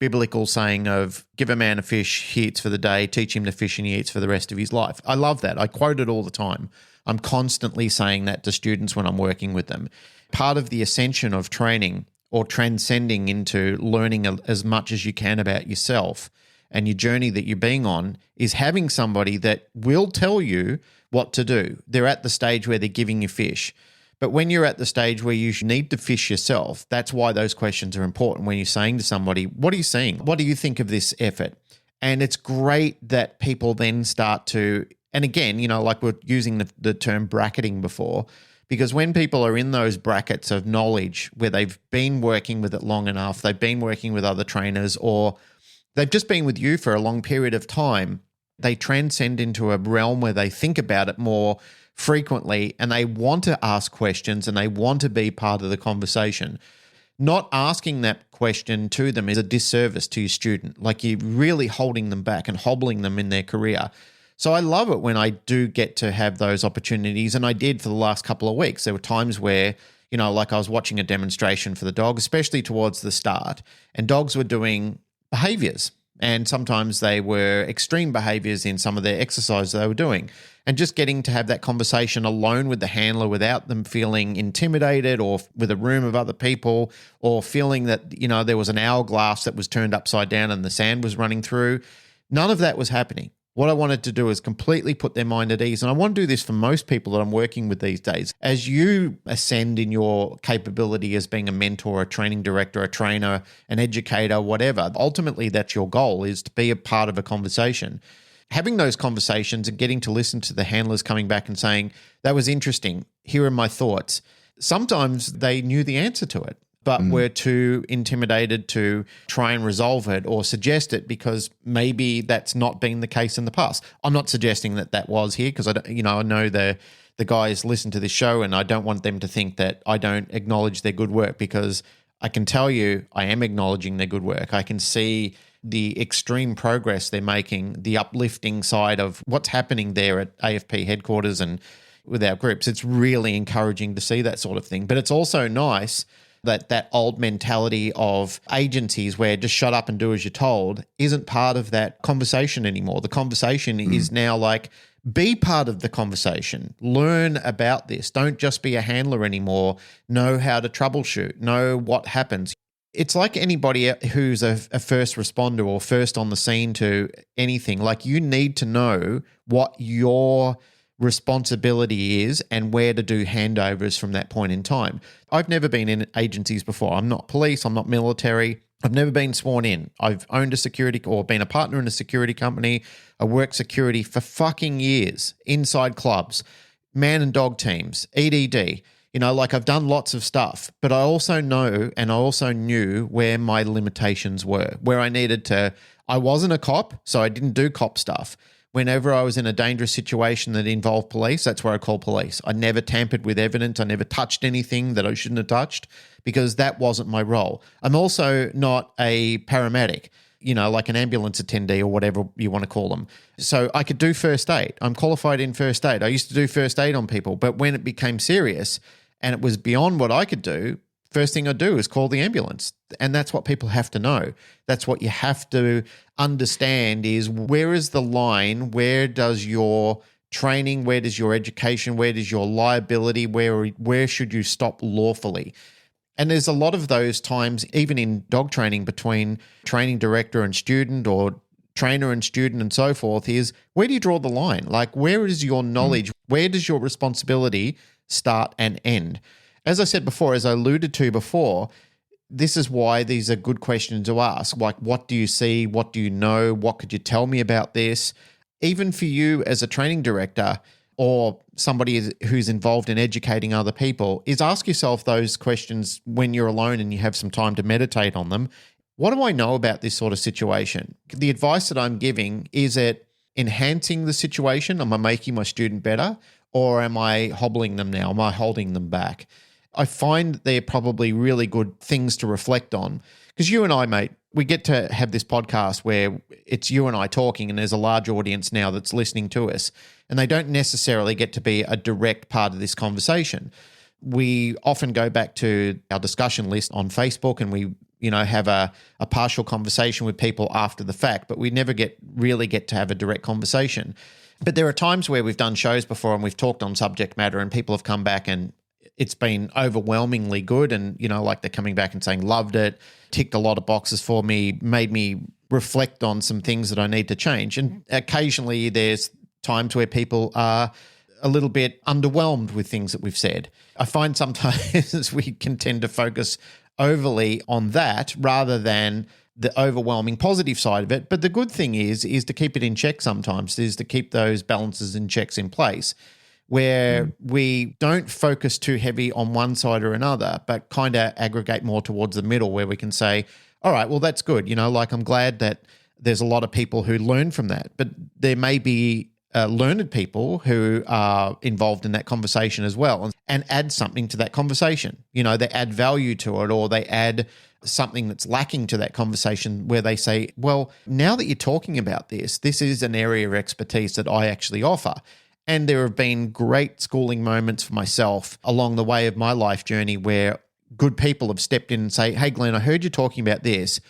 biblical saying of give a man a fish, he eats for the day, teach him to fish and he eats for the rest of his life. I love that. I quote it all the time. I'm constantly saying that to students when I'm working with them. Part of the ascension of training or transcending into learning as much as you can about yourself and your journey that you're being on is having somebody that will tell you what to do. They're at the stage where they're giving you fish. But when you're at the stage where you need to fish yourself, that's why those questions are important when you're saying to somebody, what are you seeing? What do you think of this effort? And it's great that people then start to, and again, like we're using the term bracketing before, because when people are in those brackets of knowledge where they've been working with it long enough, they've been working with other trainers, or they've just been with you for a long period of time, they transcend into a realm where they think about it more frequently and they want to ask questions and they want to be part of the conversation. Not asking that question to them is a disservice to your student. Like you're really holding them back and hobbling them in their career. So I love it when I do get to have those opportunities, and I did for the last couple of weeks. There were times where, like I was watching a demonstration for the dog, especially towards the start, and dogs were doing behaviours, And sometimes they were extreme behaviors in some of their exercise they were doing. And just getting to have that conversation alone with the handler without them feeling intimidated or with a room of other people or feeling that, there was an hourglass that was turned upside down and the sand was running through. None of that was happening. What I wanted to do is completely put their mind at ease. And I want to do this for most people that I'm working with these days. As you ascend in your capability as being a mentor, a training director, a trainer, an educator, whatever, ultimately that's your goal, is to be a part of a conversation. Having those conversations and getting to listen to the handlers coming back and saying, that was interesting, here are my thoughts. Sometimes they knew the answer to it, but were too intimidated to try and resolve it or suggest it because maybe that's not been the case in the past. I'm not suggesting that that was here because I know the guys listen to this show and I don't want them to think that I don't acknowledge their good work, because I can tell you I am acknowledging their good work. I can see the extreme progress they're making, the uplifting side of what's happening there at AFP headquarters and with our groups. It's really encouraging to see that sort of thing. But it's also nice that old mentality of agencies where just shut up and do as you're told isn't part of that conversation anymore. The conversation is now like, be part of the conversation. Learn about this. Don't just be a handler anymore. Know how to troubleshoot. Know what happens. It's like anybody who's a first responder or first on the scene to anything. Like, you need to know what your responsibility is and where to do handovers from that point in time. I've never been in agencies before. I'm not police. I'm not military. I've never been sworn in. I've owned a security or been a partner in a security company. I worked security for fucking years inside clubs, man and dog teams, EDD. I've done lots of stuff, but I also know and I also knew where my limitations were, where I needed to. I wasn't a cop, so I didn't do cop stuff. Whenever I was in a dangerous situation that involved police, that's where I called police. I never tampered with evidence. I never touched anything that I shouldn't have touched because that wasn't my role. I'm also not a paramedic, like an ambulance attendee or whatever you want to call them. So I could do first aid. I'm qualified in first aid. I used to do first aid on people, but when it became serious and it was beyond what I could do, first thing I do is call the ambulance. And that's what people have to know. That's what you have to understand is, where is the line? Where does your training, where does your education, where does your liability, where should you stop lawfully? And there's a lot of those times, even in dog training, between training director and student or trainer and student and so forth, is where do you draw the line? Like, where is your knowledge? Where does your responsibility start and end? As I said before, as I alluded to before, this is why these are good questions to ask. Like, what do you see? What do you know? What could you tell me about this? Even for you as a training director or somebody who's involved in educating other people, is ask yourself those questions when you're alone and you have some time to meditate on them. What do I know about this sort of situation? The advice that I'm giving, is it enhancing the situation? Am I making my student better? Or am I hobbling them now? Am I holding them back? I find they're probably really good things to reflect on, because you and I, mate, we get to have this podcast where it's you and I talking and there's a large audience now that's listening to us, and they don't necessarily get to be a direct part of this conversation. We often go back to our discussion list on Facebook and we have a partial conversation with people after the fact, but we never really get to have a direct conversation. But there are times where we've done shows before and we've talked on subject matter and people have come back and it's been overwhelmingly good, and like they're coming back and saying loved it, ticked a lot of boxes for me, made me reflect on some things that I need to change. And occasionally there's times where people are a little bit underwhelmed with things that we've said. I find sometimes we can tend to focus overly on that rather than the overwhelming positive side of it. But the good thing is to keep it in check sometimes, is to keep those balances and checks in place, where we don't focus too heavy on one side or another, but kind of aggregate more towards the middle, where we can say, all right, well, that's good. I'm glad that there's a lot of people who learn from that, but there may be learned people who are involved in that conversation as well and add something to that conversation. They add value to it, or they add something that's lacking to that conversation, where they say, well, now that you're talking about this is an area of expertise that I actually offer. And there have been great schooling moments for myself along the way of my life journey where good people have stepped in and say, hey, Glenn, I heard you talking about this.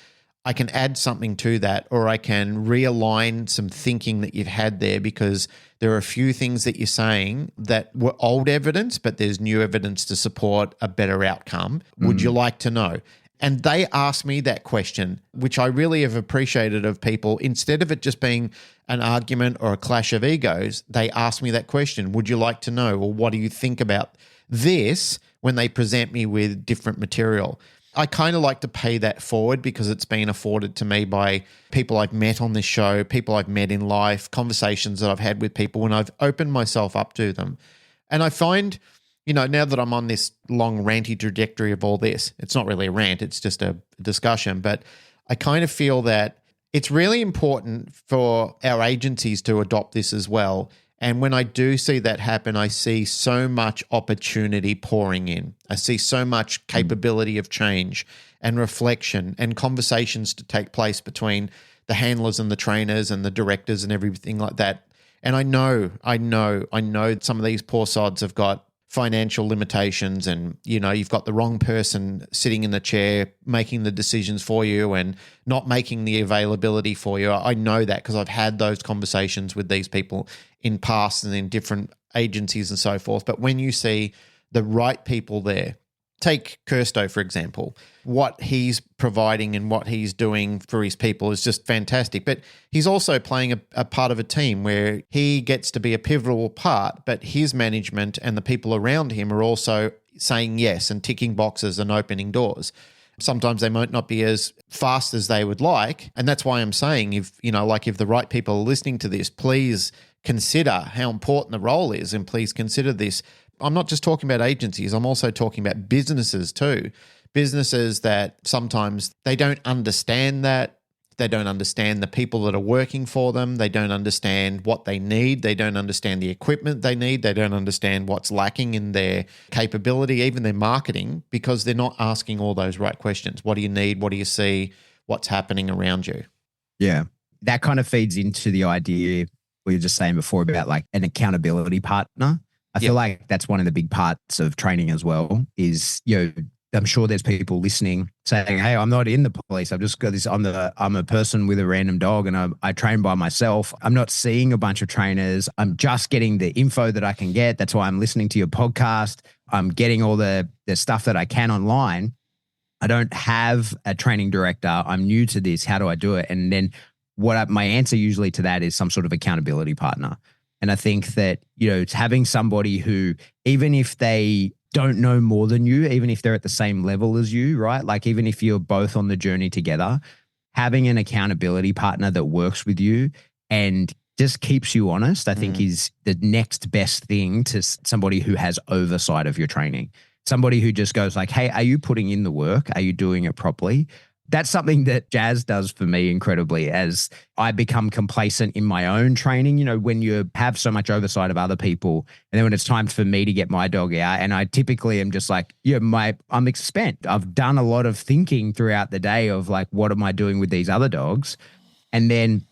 I can add something to that, or I can realign some thinking that you've had there, because there are a few things that you're saying that were old evidence, but there's new evidence to support a better outcome. Would you like to know? And they asked me that question, which I really have appreciated of people. Instead of it just being an argument or a clash of egos, they asked me that question. Would you like to know? Or what do you think about this, when they present me with different material? I kind of like to pay that forward, because it's been afforded to me by people I've met on this show, people I've met in life, conversations that I've had with people when I've opened myself up to them. And I find, now that I'm on this long ranty trajectory of all this, it's not really a rant, it's just a discussion, but I kind of feel that it's really important for our agencies to adopt this as well. And when I do see that happen, I see so much opportunity pouring in. I see so much capability of change and reflection and conversations to take place between the handlers and the trainers and the directors and everything like that. And I know some of these poor sods have got financial limitations, and you've got the wrong person sitting in the chair making the decisions for you and not making the availability for you. I know that, because I've had those conversations with these people in past and in different agencies and so forth. But when you see the right people there, take Kirsto, for example, what he's providing and what he's doing for his people is just fantastic. But he's also playing a part of a team where he gets to be a pivotal part, but his management and the people around him are also saying yes and ticking boxes and opening doors. Sometimes they might not be as fast as they would like. And that's why I'm saying, if the right people are listening to this, please consider how important the role is, and please consider this. I'm not just talking about agencies, I'm also talking about businesses too. Businesses that sometimes they don't understand that. They don't understand the people that are working for them. They don't understand what they need. They don't understand the equipment they need. They don't understand what's lacking in their capability, even their marketing, because they're not asking all those right questions. What do you need? What do you see? What's happening around you? Yeah. That kind of feeds into the idea we were just saying before about like an accountability partner. I feel like that's one of the big parts of training as well is, I'm sure there's people listening saying, hey, I'm not in the police. I've just got this. I'm a person with a random dog and I train by myself. I'm not seeing a bunch of trainers. I'm just getting the info that I can get. That's why I'm listening to your podcast. I'm getting all the stuff that I can online. I don't have a training director. I'm new to this. How do I do it? And then my answer usually to that is some sort of accountability partner. And I think that, it's having somebody who, even if they don't know more than you, even if they're at the same level as you, right? Like even if you're both on the journey together, having an accountability partner that works with you and just keeps you honest, I think is the next best thing to somebody who has oversight of your training. Somebody who just goes like, hey, are you putting in the work? Are you doing it properly? That's something that Jazz does for me incredibly as I become complacent in my own training. When you have so much oversight of other people, and then when it's time for me to get my dog out, and I typically am just like, I'm spent. I've done a lot of thinking throughout the day of like, what am I doing with these other dogs? And then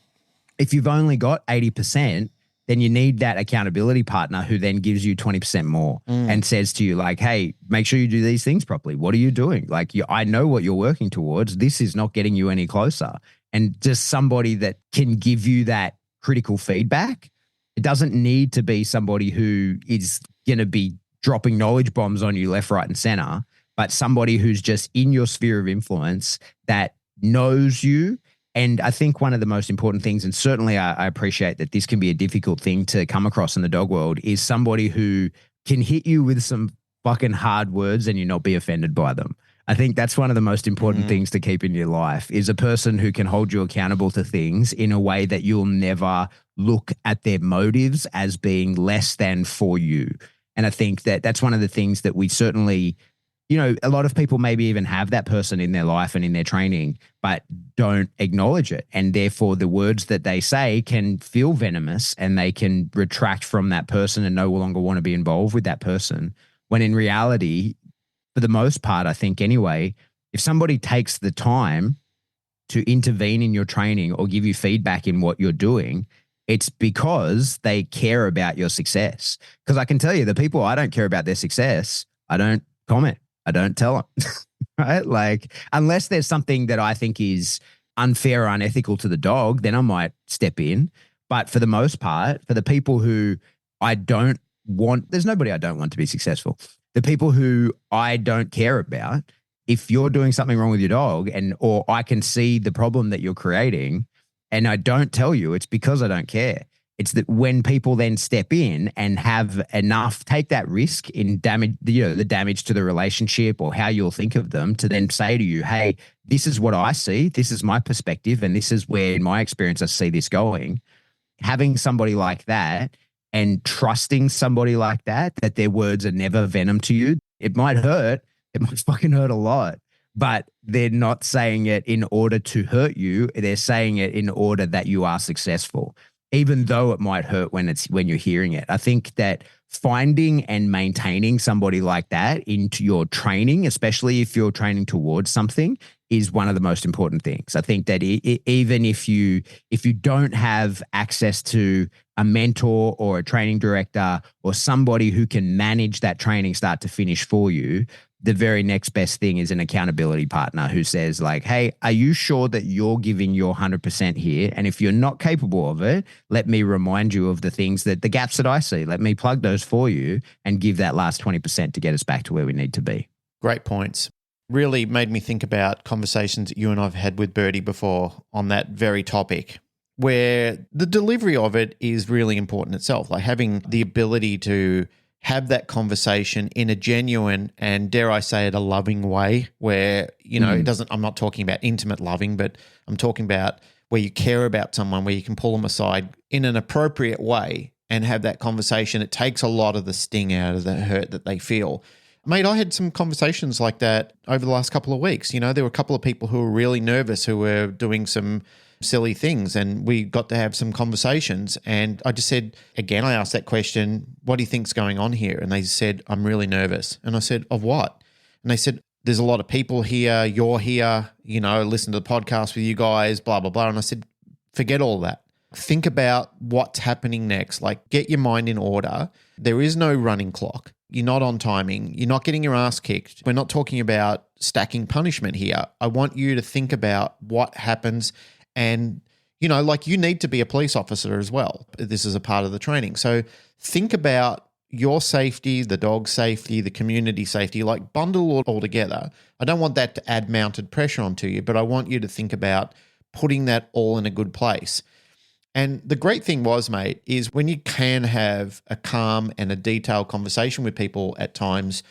if you've only got 80%, then you need that accountability partner who then gives you 20% more and says to you like, hey, make sure you do these things properly. What are you doing? Like, I know what you're working towards. This is not getting you any closer. And just somebody that can give you that critical feedback. It doesn't need to be somebody who is going to be dropping knowledge bombs on you left, right, and center, but somebody who's just in your sphere of influence that knows you. And I think one of the most important things, and certainly I appreciate that this can be a difficult thing to come across in the dog world, is somebody who can hit you with some fucking hard words and you not be offended by them. I think that's one of the most important things to keep in your life is a person who can hold you accountable to things in a way that you'll never look at their motives as being less than for you. And I think that that's one of the things that we certainly, a lot of people maybe even have that person in their life and in their training, but don't acknowledge it. And therefore the words that they say can feel venomous and they can retract from that person and no longer want to be involved with that person. When in reality, for the most part, I think anyway, if somebody takes the time to intervene in your training or give you feedback in what you're doing, it's because they care about your success. Because I can tell you the people I don't care about their success, I don't comment. I don't tell them, right? Like, unless there's something that I think is unfair or unethical to the dog, then I might step in. But for the most part, for the people who I don't want, there's nobody I don't want to be successful. The people who I don't care about, if you're doing something wrong with your dog or I can see the problem that you're creating and I don't tell you, it's because I don't care. It's that when people then step in and have enough, take that risk in damage, the damage to the relationship or how you'll think of them, to then say to you, hey, this is what I see. This is my perspective. And this is where, in my experience, I see this going. Having somebody like that and trusting somebody like that their words are never venom to you. It might hurt. It might fucking hurt a lot. But they're not saying it in order to hurt you. They're saying it in order that you are successful, even though it might hurt when you're hearing it. I think that finding and maintaining somebody like that into your training, especially if you're training towards something, is one of the most important things. I think that even if you don't have access to a mentor or a training director or somebody who can manage that training start to finish for you, the very next best thing is an accountability partner who says like, hey, are you sure that you're giving your 100% here? And if you're not capable of it, let me remind you of the gaps that I see. Let me plug those for you and give that last 20% to get us back to where we need to be. Great points. Really made me think about conversations that you and I've had with Birdie before on that very topic, where the delivery of it is really important itself, like having the ability to have that conversation in a genuine and, dare I say it, a loving way where, it doesn't, I'm not talking about intimate loving, but I'm talking about where you care about someone, where you can pull them aside in an appropriate way and have that conversation. It takes a lot of the sting out of the hurt that they feel. Mate, I had some conversations like that over the last couple of weeks. There were a couple of people who were really nervous, who were doing some silly things, and we got to have some conversations. And I just said, again, I asked that question, what do you think's going on here? And they said, I'm really nervous. And I said, of what? And they said, there's a lot of people here, you're here, listen to the podcast with you guys, blah, blah, blah. And I said, forget all that. Think about what's happening next. Like, get your mind in order. There is no running clock. You're not on timing. You're not getting your ass kicked. We're not talking about stacking punishment here. I want you to think about what happens. And, you need to be a police officer as well. This is a part of the training. So think about your safety, the dog's safety, the community safety, like bundle it all together. I don't want that to add mounted pressure onto you, but I want you to think about putting that all in a good place. And the great thing was, mate, is when you can have a calm and a detailed conversation with people at times,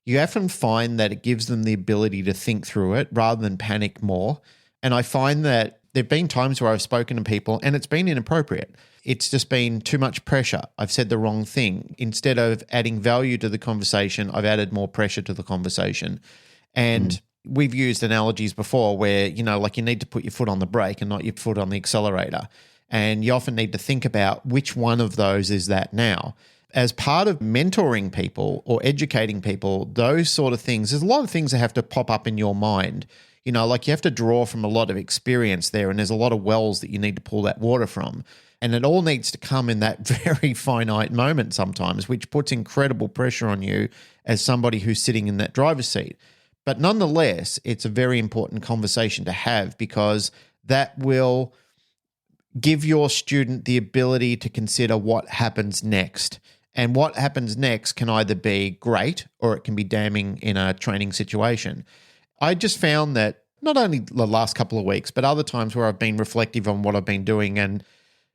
you often find that it gives them the ability to think through it rather than panic more. And I find that there have been times where I've spoken to people and it's been inappropriate. It's just been too much pressure. I've said the wrong thing. Instead of adding value to the conversation, I've added more pressure to the conversation. And we've used analogies before where, you need to put your foot on the brake and not your foot on the accelerator. And you often need to think about which one of those is that now. As part of mentoring people or educating people, those sort of things, there's a lot of things that have to pop up in your mind. You have to draw from a lot of experience there, and there's a lot of wells that you need to pull that water from. And it all needs to come in that very finite moment sometimes, which puts incredible pressure on you as somebody who's sitting in that driver's seat. But nonetheless, it's a very important conversation to have because that will give your student the ability to consider what happens next. And what happens next can either be great or it can be damning in a training situation. I just found that not only the last couple of weeks, but other times where I've been reflective on what I've been doing and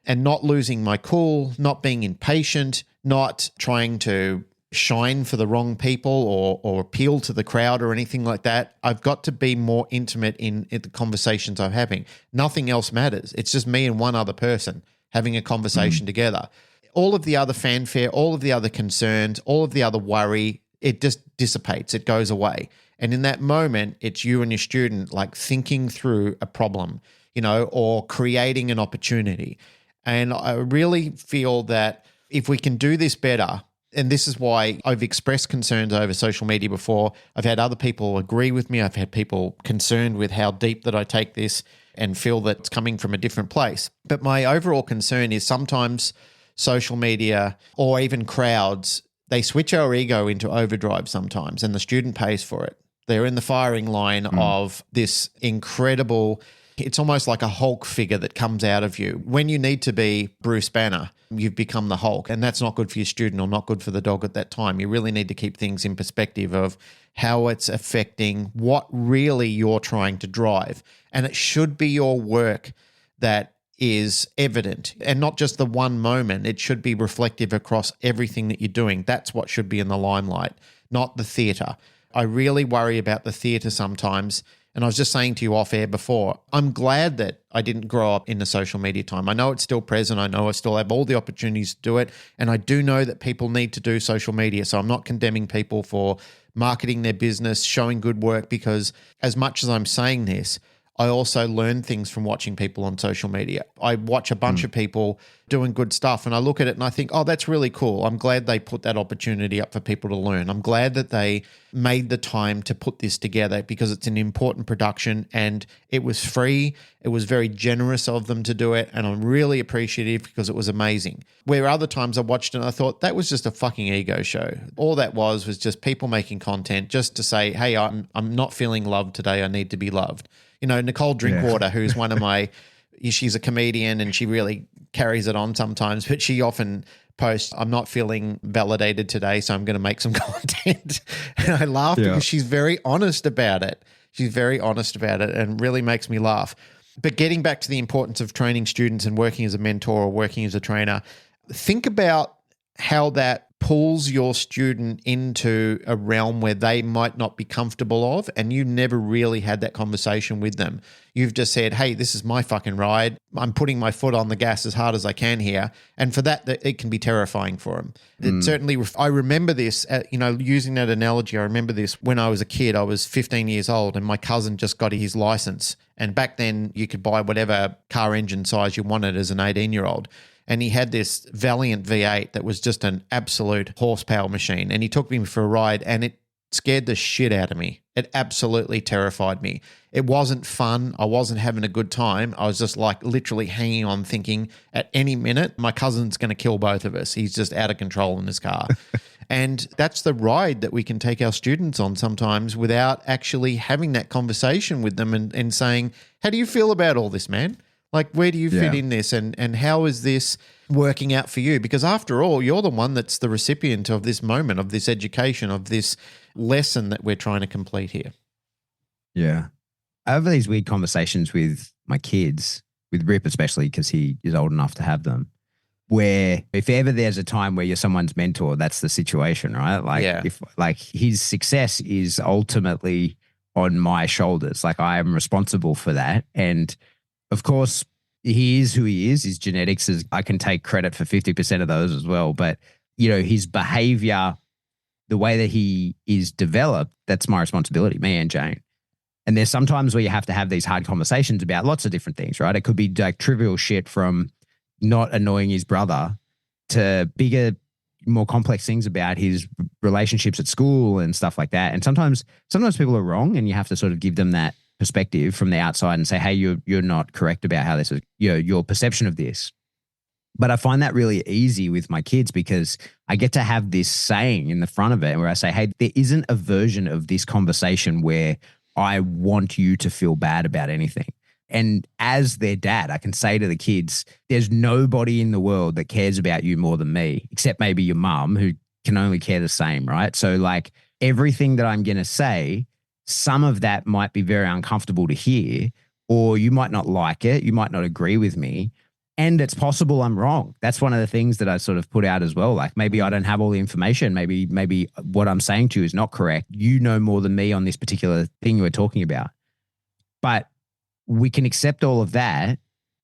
not losing my cool, not being impatient, not trying to shine for the wrong people or appeal to the crowd or anything like that. I've got to be more intimate in the conversations I'm having. Nothing else matters. It's just me and one other person having a conversation together. All of the other fanfare, all of the other concerns, all of the other worry, it just dissipates. It goes away. And in that moment, it's you and your student like thinking through a problem, or creating an opportunity. And I really feel that if we can do this better, and this is why I've expressed concerns over social media before. I've had other people agree with me. I've had people concerned with how deep that I take this and feel that it's coming from a different place. But my overall concern is sometimes social media or even crowds, they switch our ego into overdrive sometimes, and the student pays for it. They're in the firing line of this incredible it's almost like a Hulk figure that comes out of you. When you need to be Bruce Banner, you've become the Hulk, and that's not good for your student or not good for the dog at that time. You really need to keep things in perspective of how it's affecting what really you're trying to drive. And it should be your work that is evident and not just the one moment. It should be reflective across everything that you're doing. That's what should be in the limelight, not the theatre. I really worry about the theatre sometimes. And I was just saying to you off air before, I'm glad that I didn't grow up in the social media time. I know it's still present. I know I still have all the opportunities to do it. And I do know that people need to do social media. So I'm not condemning people for marketing their business, showing good work, because as much as I'm saying this, I also learn things from watching people on social media. I watch a bunch of people doing good stuff and I look at it and I think, oh, that's really cool. I'm glad they put that opportunity up for people to learn. I'm glad that they made the time to put this together because it's an important production and it was free. It was very generous of them to do it and I'm really appreciative because it was amazing. Where other times I watched it and I thought that was just a fucking ego show. All that was just people making content just to say, hey, I'm not feeling loved today. I need to be loved. You know, Nicole Drinkwater, who's one of my, she's a comedian and she really carries it on sometimes, but she often posts, I'm not feeling validated today, so I'm going to make some content. And I laugh because she's very honest about it. She's very honest about it and really makes me laugh. But getting back to the importance of training students and working as a mentor or working as a trainer, think about how that pulls your student into a realm where they might not be comfortable of, and you never really had that conversation with them. You've just said, hey, this is my fucking ride. I'm putting my foot on the gas as hard as I can here. And for that, it can be terrifying for them. It certainly, I remember this, using that analogy, I remember this when I was a kid. I was 15 years old and my cousin just got his license. And back then you could buy whatever car engine size you wanted as an 18-year-old. And he had this Valiant V8 that was just an absolute horsepower machine. And he took me for a ride and it scared the shit out of me. It absolutely terrified me. It wasn't fun. I wasn't having a good time. I was just like literally hanging on thinking at any minute, my cousin's going to kill both of us. He's just out of control in his car. And that's the ride that we can take our students on sometimes without actually having that conversation with them and saying, how do you feel about all this, man? Like, where do you fit in this and how is this working out for you? Because after all, you're the one that's the recipient of this moment, of this education, of this lesson that we're trying to complete here. Yeah. I have these weird conversations with my kids, with Rip especially because he is old enough to have them, where if ever there's a time where you're someone's mentor, that's the situation, right? Like, if like his success is ultimately on my shoulders. Like I am responsible for that. And of course, he is who he is. His genetics is, I can take credit for 50% of those as well. But, his behavior, the way that he is developed, that's my responsibility, me and Jane. And there's sometimes where you have to have these hard conversations about lots of different things, right? It could be like trivial shit from not annoying his brother to bigger, more complex things about his relationships at school and stuff like that. And sometimes people are wrong and you have to sort of give them that perspective from the outside and say, hey, you're not correct about how this is, your perception of this. But I find that really easy with my kids because I get to have this saying in the front of it where I say, hey, there isn't a version of this conversation where I want you to feel bad about anything. And as their dad, I can say to the kids, there's nobody in the world that cares about you more than me, except maybe your mum who can only care the same, right? So like everything that I'm going to say, some of that might be very uncomfortable to hear, or you might not like it. You might not agree with me. And it's possible I'm wrong. That's one of the things that I sort of put out as well. Like maybe I don't have all the information. Maybe what I'm saying to you is not correct. You know more than me on this particular thing you were talking about. But we can accept all of that.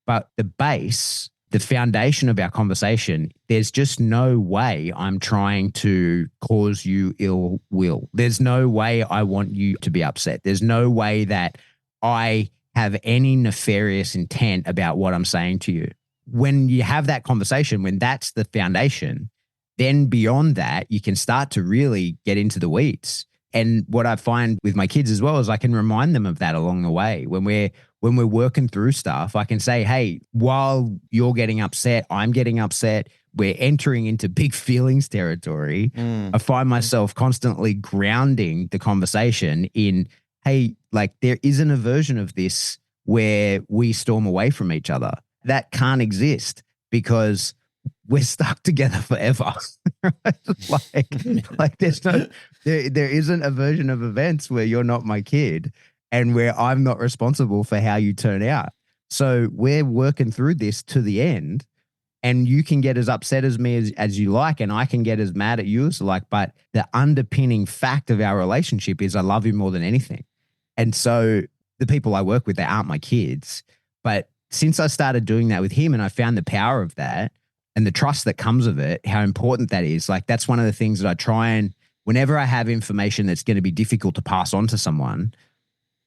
But the base, the foundation of our conversation, there's just no way I'm trying to cause you ill will. There's no way I want you to be upset. There's no way that I have any nefarious intent about what I'm saying to you. When you have that conversation, when that's the foundation, then beyond that, you can start to really get into the weeds. And what I find with my kids as well is I can remind them of that along the way. When we're working through stuff, I can say, hey, while you're getting upset, I'm getting upset. We're entering into big feelings territory. I find myself constantly grounding the conversation in, hey, like there isn't a version of this where we storm away from each other. That can't exist because we're stuck together forever. like there's there isn't a version of events where you're not my kid and where I'm not responsible for how you turn out. So we're working through this to the end, and you can get as upset as me as you like, and I can get as mad at you as like, but the underpinning fact of our relationship is I love you more than anything. And so the people I work with, they aren't my kids. But since I started doing that with him and I found the power of that and the trust that comes of it, how important that is, like that's one of the things that I try and whenever I have information that's going to be difficult to pass on to someone,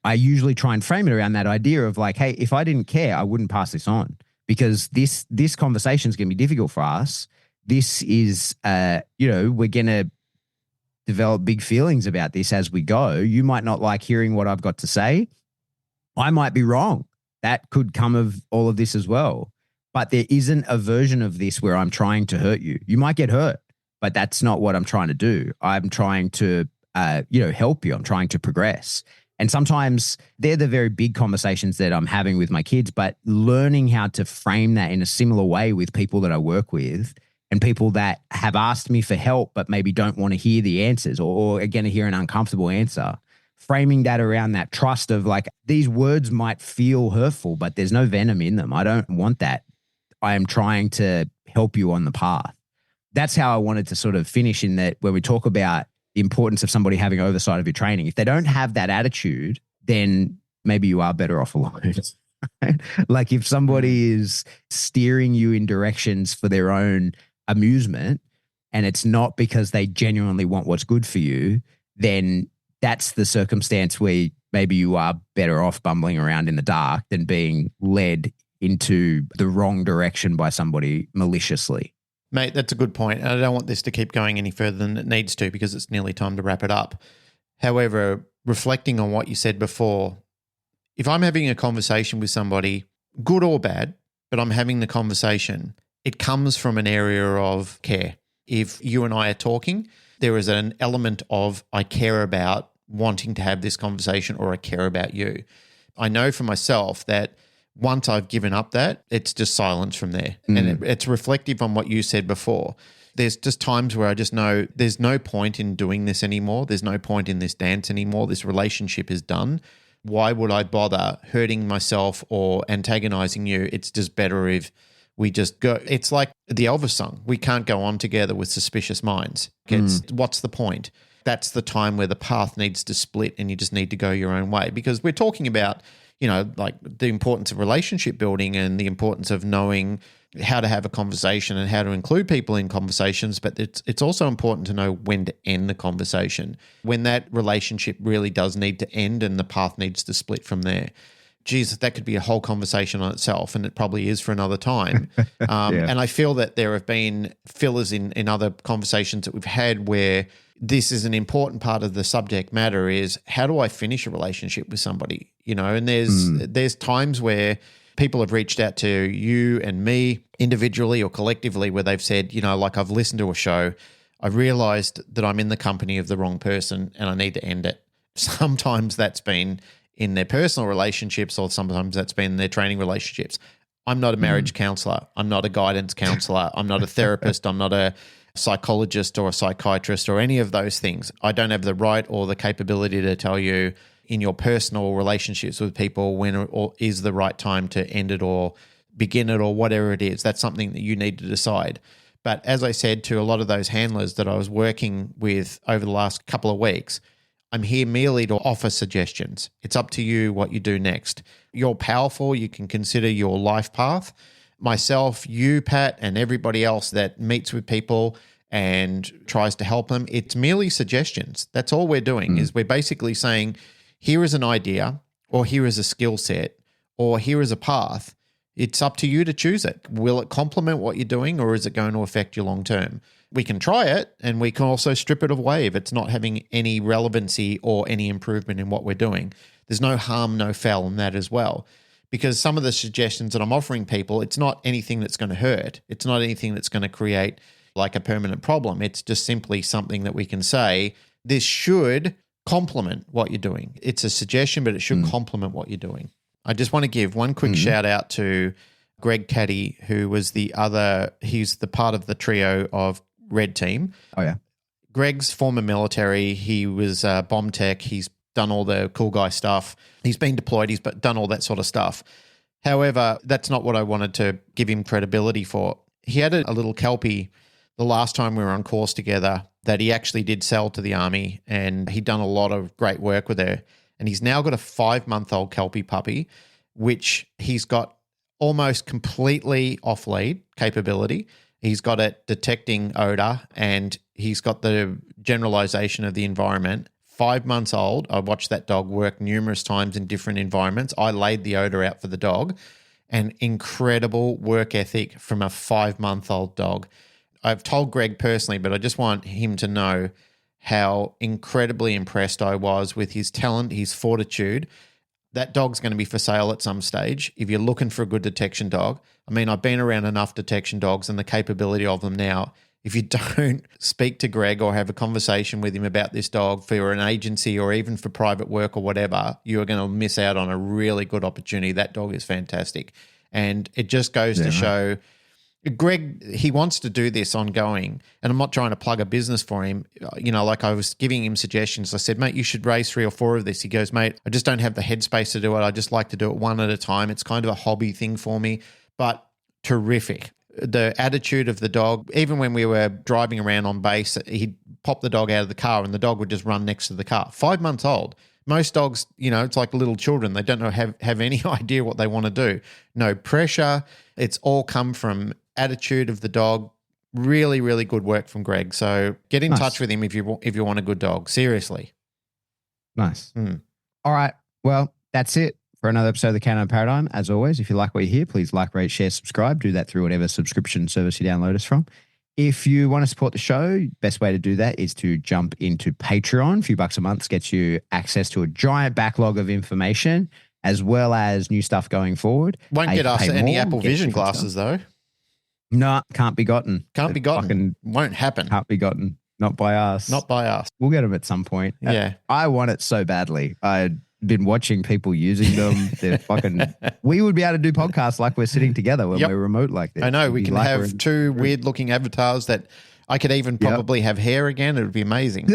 I usually try and frame it around that idea of like, hey, if I didn't care, I wouldn't pass this on because this conversation is going to be difficult for us. This is, we're going to develop big feelings about this as we go. You might not like hearing what I've got to say. I might be wrong. That could come of all of this as well. But there isn't a version of this where I'm trying to hurt you. You might get hurt, but that's not what I'm trying to do. I'm trying to, help you. I'm trying to progress. And sometimes they're the very big conversations that I'm having with my kids, but learning how to frame that in a similar way with people that I work with and people that have asked me for help, but maybe don't want to hear the answers or are going to hear an uncomfortable answer. Framing that around that trust of like, these words might feel hurtful, but there's no venom in them. I don't want that. I am trying to help you on the path. That's how I wanted to sort of finish in that when we talk about the importance of somebody having oversight of your training. If they don't have that attitude, then maybe you are better off alone. Right? Like if somebody is steering you in directions for their own amusement and it's not because they genuinely want what's good for you, then that's the circumstance where maybe you are better off bumbling around in the dark than being led into the wrong direction by somebody maliciously. Mate, that's a good point. I don't want this to keep going any further than it needs to because it's nearly time to wrap it up. However, reflecting on what you said before, if I'm having a conversation with somebody, good or bad, but I'm having the conversation, it comes from an area of care. If you and I are talking, there is an element of I care about wanting to have this conversation or I care about you. I know for myself that once I've given up that, it's just silence from there. And it's reflective on what you said before. There's just times where I just know there's no point in doing this anymore. There's no point in this dance anymore. This relationship is done. Why would I bother hurting myself or antagonizing you? It's just better if we just go. It's like the Elvis song. We can't go on together with suspicious minds. What's the point? That's the time where the path needs to split and you just need to go your own way because we're talking about like the importance of relationship building and the importance of knowing how to have a conversation and how to include people in conversations. But it's also important to know when to end the conversation, when that relationship really does need to end and the path needs to split from there. Geez, that could be a whole conversation on itself, and it probably is for another time. And I feel that there have been fillers in other conversations that we've had where this is an important part of the subject matter is how do I finish a relationship with somebody, and there's times where people have reached out to you and me individually or collectively where they've said, like I've listened to a show, I realized that I'm in the company of the wrong person and I need to end it. Sometimes that's been in their personal relationships or sometimes that's been in their training relationships. I'm not a marriage counselor. I'm not a guidance counselor. I'm not a therapist. I'm not a psychologist or a psychiatrist or any of those things. I don't have the right or the capability to tell you in your personal relationships with people when or is the right time to end it or begin it or whatever it is. That's something that you need to decide. But as I said to a lot of those handlers that I was working with over the last couple of weeks, I'm here merely to offer suggestions. It's up to you what you do next. You're powerful. You can consider your life path. Myself, you, Pat, and everybody else that meets with people and tries to help them, it's merely suggestions. That's all we're doing is we're basically saying, here is an idea or here is a skill set or here is a path. It's up to you to choose it. Will it complement what you're doing or is it going to affect you long term? We can try it and we can also strip it away if it's not having any relevancy or any improvement in what we're doing. There's no harm, no foul in that as well. Because some of the suggestions that I'm offering people, it's not anything that's going to hurt. It's not anything that's going to create like a permanent problem. It's just simply something that we can say, this should complement what you're doing. It's a suggestion, but it should complement what you're doing. I just want to give one quick shout out to Greg Caddy, who was he's the part of the trio of Red Team. Oh, yeah. Greg's former military. He was bomb tech. He's done all the cool guy stuff. He's been deployed. He's done all that sort of stuff. However, that's not what I wanted to give him credibility for. He had a little Kelpie the last time we were on course together that he actually did sell to the Army, and he'd done a lot of great work with her. And he's now got a 5-month-old Kelpie puppy, which he's got almost completely off-lead capability. He's got it detecting odor, and he's got the generalization of the environment. 5 months old. I watched that dog work numerous times in different environments. I laid the odor out for the dog, and incredible work ethic from a 5-month-old dog. I've told Greg personally, but I just want him to know how incredibly impressed I was with his talent, his fortitude. That dog's going to be for sale at some stage. If you're looking for a good detection dog, I mean, I've been around enough detection dogs and the capability of them now. If you don't speak to Greg or have a conversation with him about this dog for an agency or even for private work or whatever, you're going to miss out on a really good opportunity. That dog is fantastic. And it just goes to show Greg, he wants to do this ongoing, and I'm not trying to plug a business for him. You know, like I was giving him suggestions. I said, mate, you should raise 3 or 4 of this. He goes, mate, I just don't have the headspace to do it. I just like to do it one at a time. It's kind of a hobby thing for me, but terrific. The attitude of the dog, even when we were driving around on base, he'd pop the dog out of the car and the dog would just run next to the car. 5 months old. Most dogs, you know, it's like little children. They don't know have any idea what they want to do. No pressure. It's all come from attitude of the dog. Really, really good work from Greg. So get in touch with him if you want a good dog. Seriously. Nice. All right. Well, that's it for another episode of the Canine Paradigm. As always, if you like what you hear, please like, rate, share, subscribe. Do that through whatever subscription service you download us from. If you want to support the show, best way to do that is to jump into Patreon. A few bucks a month gets you access to a giant backlog of information as well as new stuff going forward. Won't get us any Apple Vision glasses though. No, can't be gotten. Can't be gotten. Won't happen. Can't be gotten. Not by us. Not by us. We'll get them at some point. Yeah. I want it so badly. I'd been watching people using them. They're fucking. We would be able to do podcasts like we're sitting together when we're remote like this. I know. We can have 2 weird looking avatars that I could even probably have hair again. It would be amazing.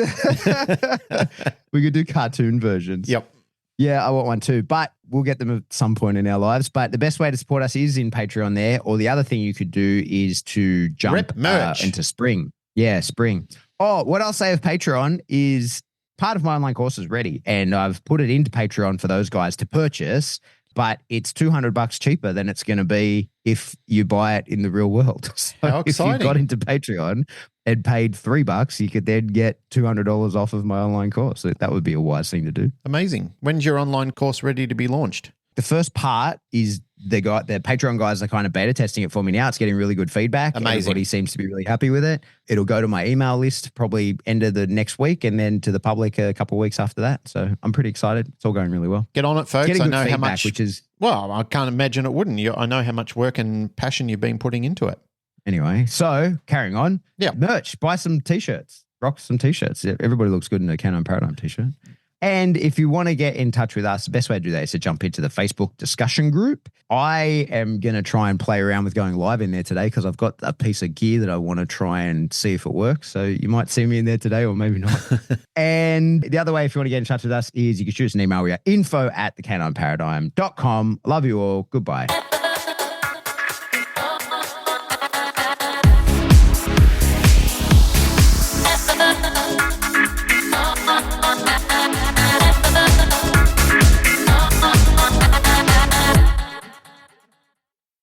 We could do cartoon versions. Yep. Yeah, I want one too, but we'll get them at some point in our lives. But the best way to support us is in Patreon there. Or the other thing you could do is to jump into spring. Yeah, spring. Oh, what I'll say of Patreon is part of my online course is ready, and I've put it into Patreon for those guys to purchase, but it's $200 cheaper than it's going to be if you buy it in the real world. So how exciting. If you got into Patreon and paid $3, you could then get $200 off of my online course. So that would be a wise thing to do. Amazing. When's your online course ready to be launched? The first part is the Patreon guys are kind of beta testing it for me now. It's getting really good feedback. Amazing. Everybody seems to be really happy with it. It'll go to my email list probably end of the next week and then to the public a couple of weeks after that. So I'm pretty excited. It's all going really well. Get on it, folks. Getting I good know feedback, how much. Which is, well, I can't imagine it wouldn't. I know how much work and passion you've been putting into it. Anyway, so carrying on. Yeah. Merch. Buy some T-shirts. Rock some T-shirts. Everybody looks good in a Canine Paradigm T-shirt. And if you want to get in touch with us, the best way to do that is to jump into the Facebook discussion group. I am going to try and play around with going live in there today because I've got a piece of gear that I want to try and see if it works. So you might see me in there today or maybe not. And the other way, if you want to get in touch with us, is you can shoot us an email. We are info@thecanineparadigm.com. Love you all. Goodbye.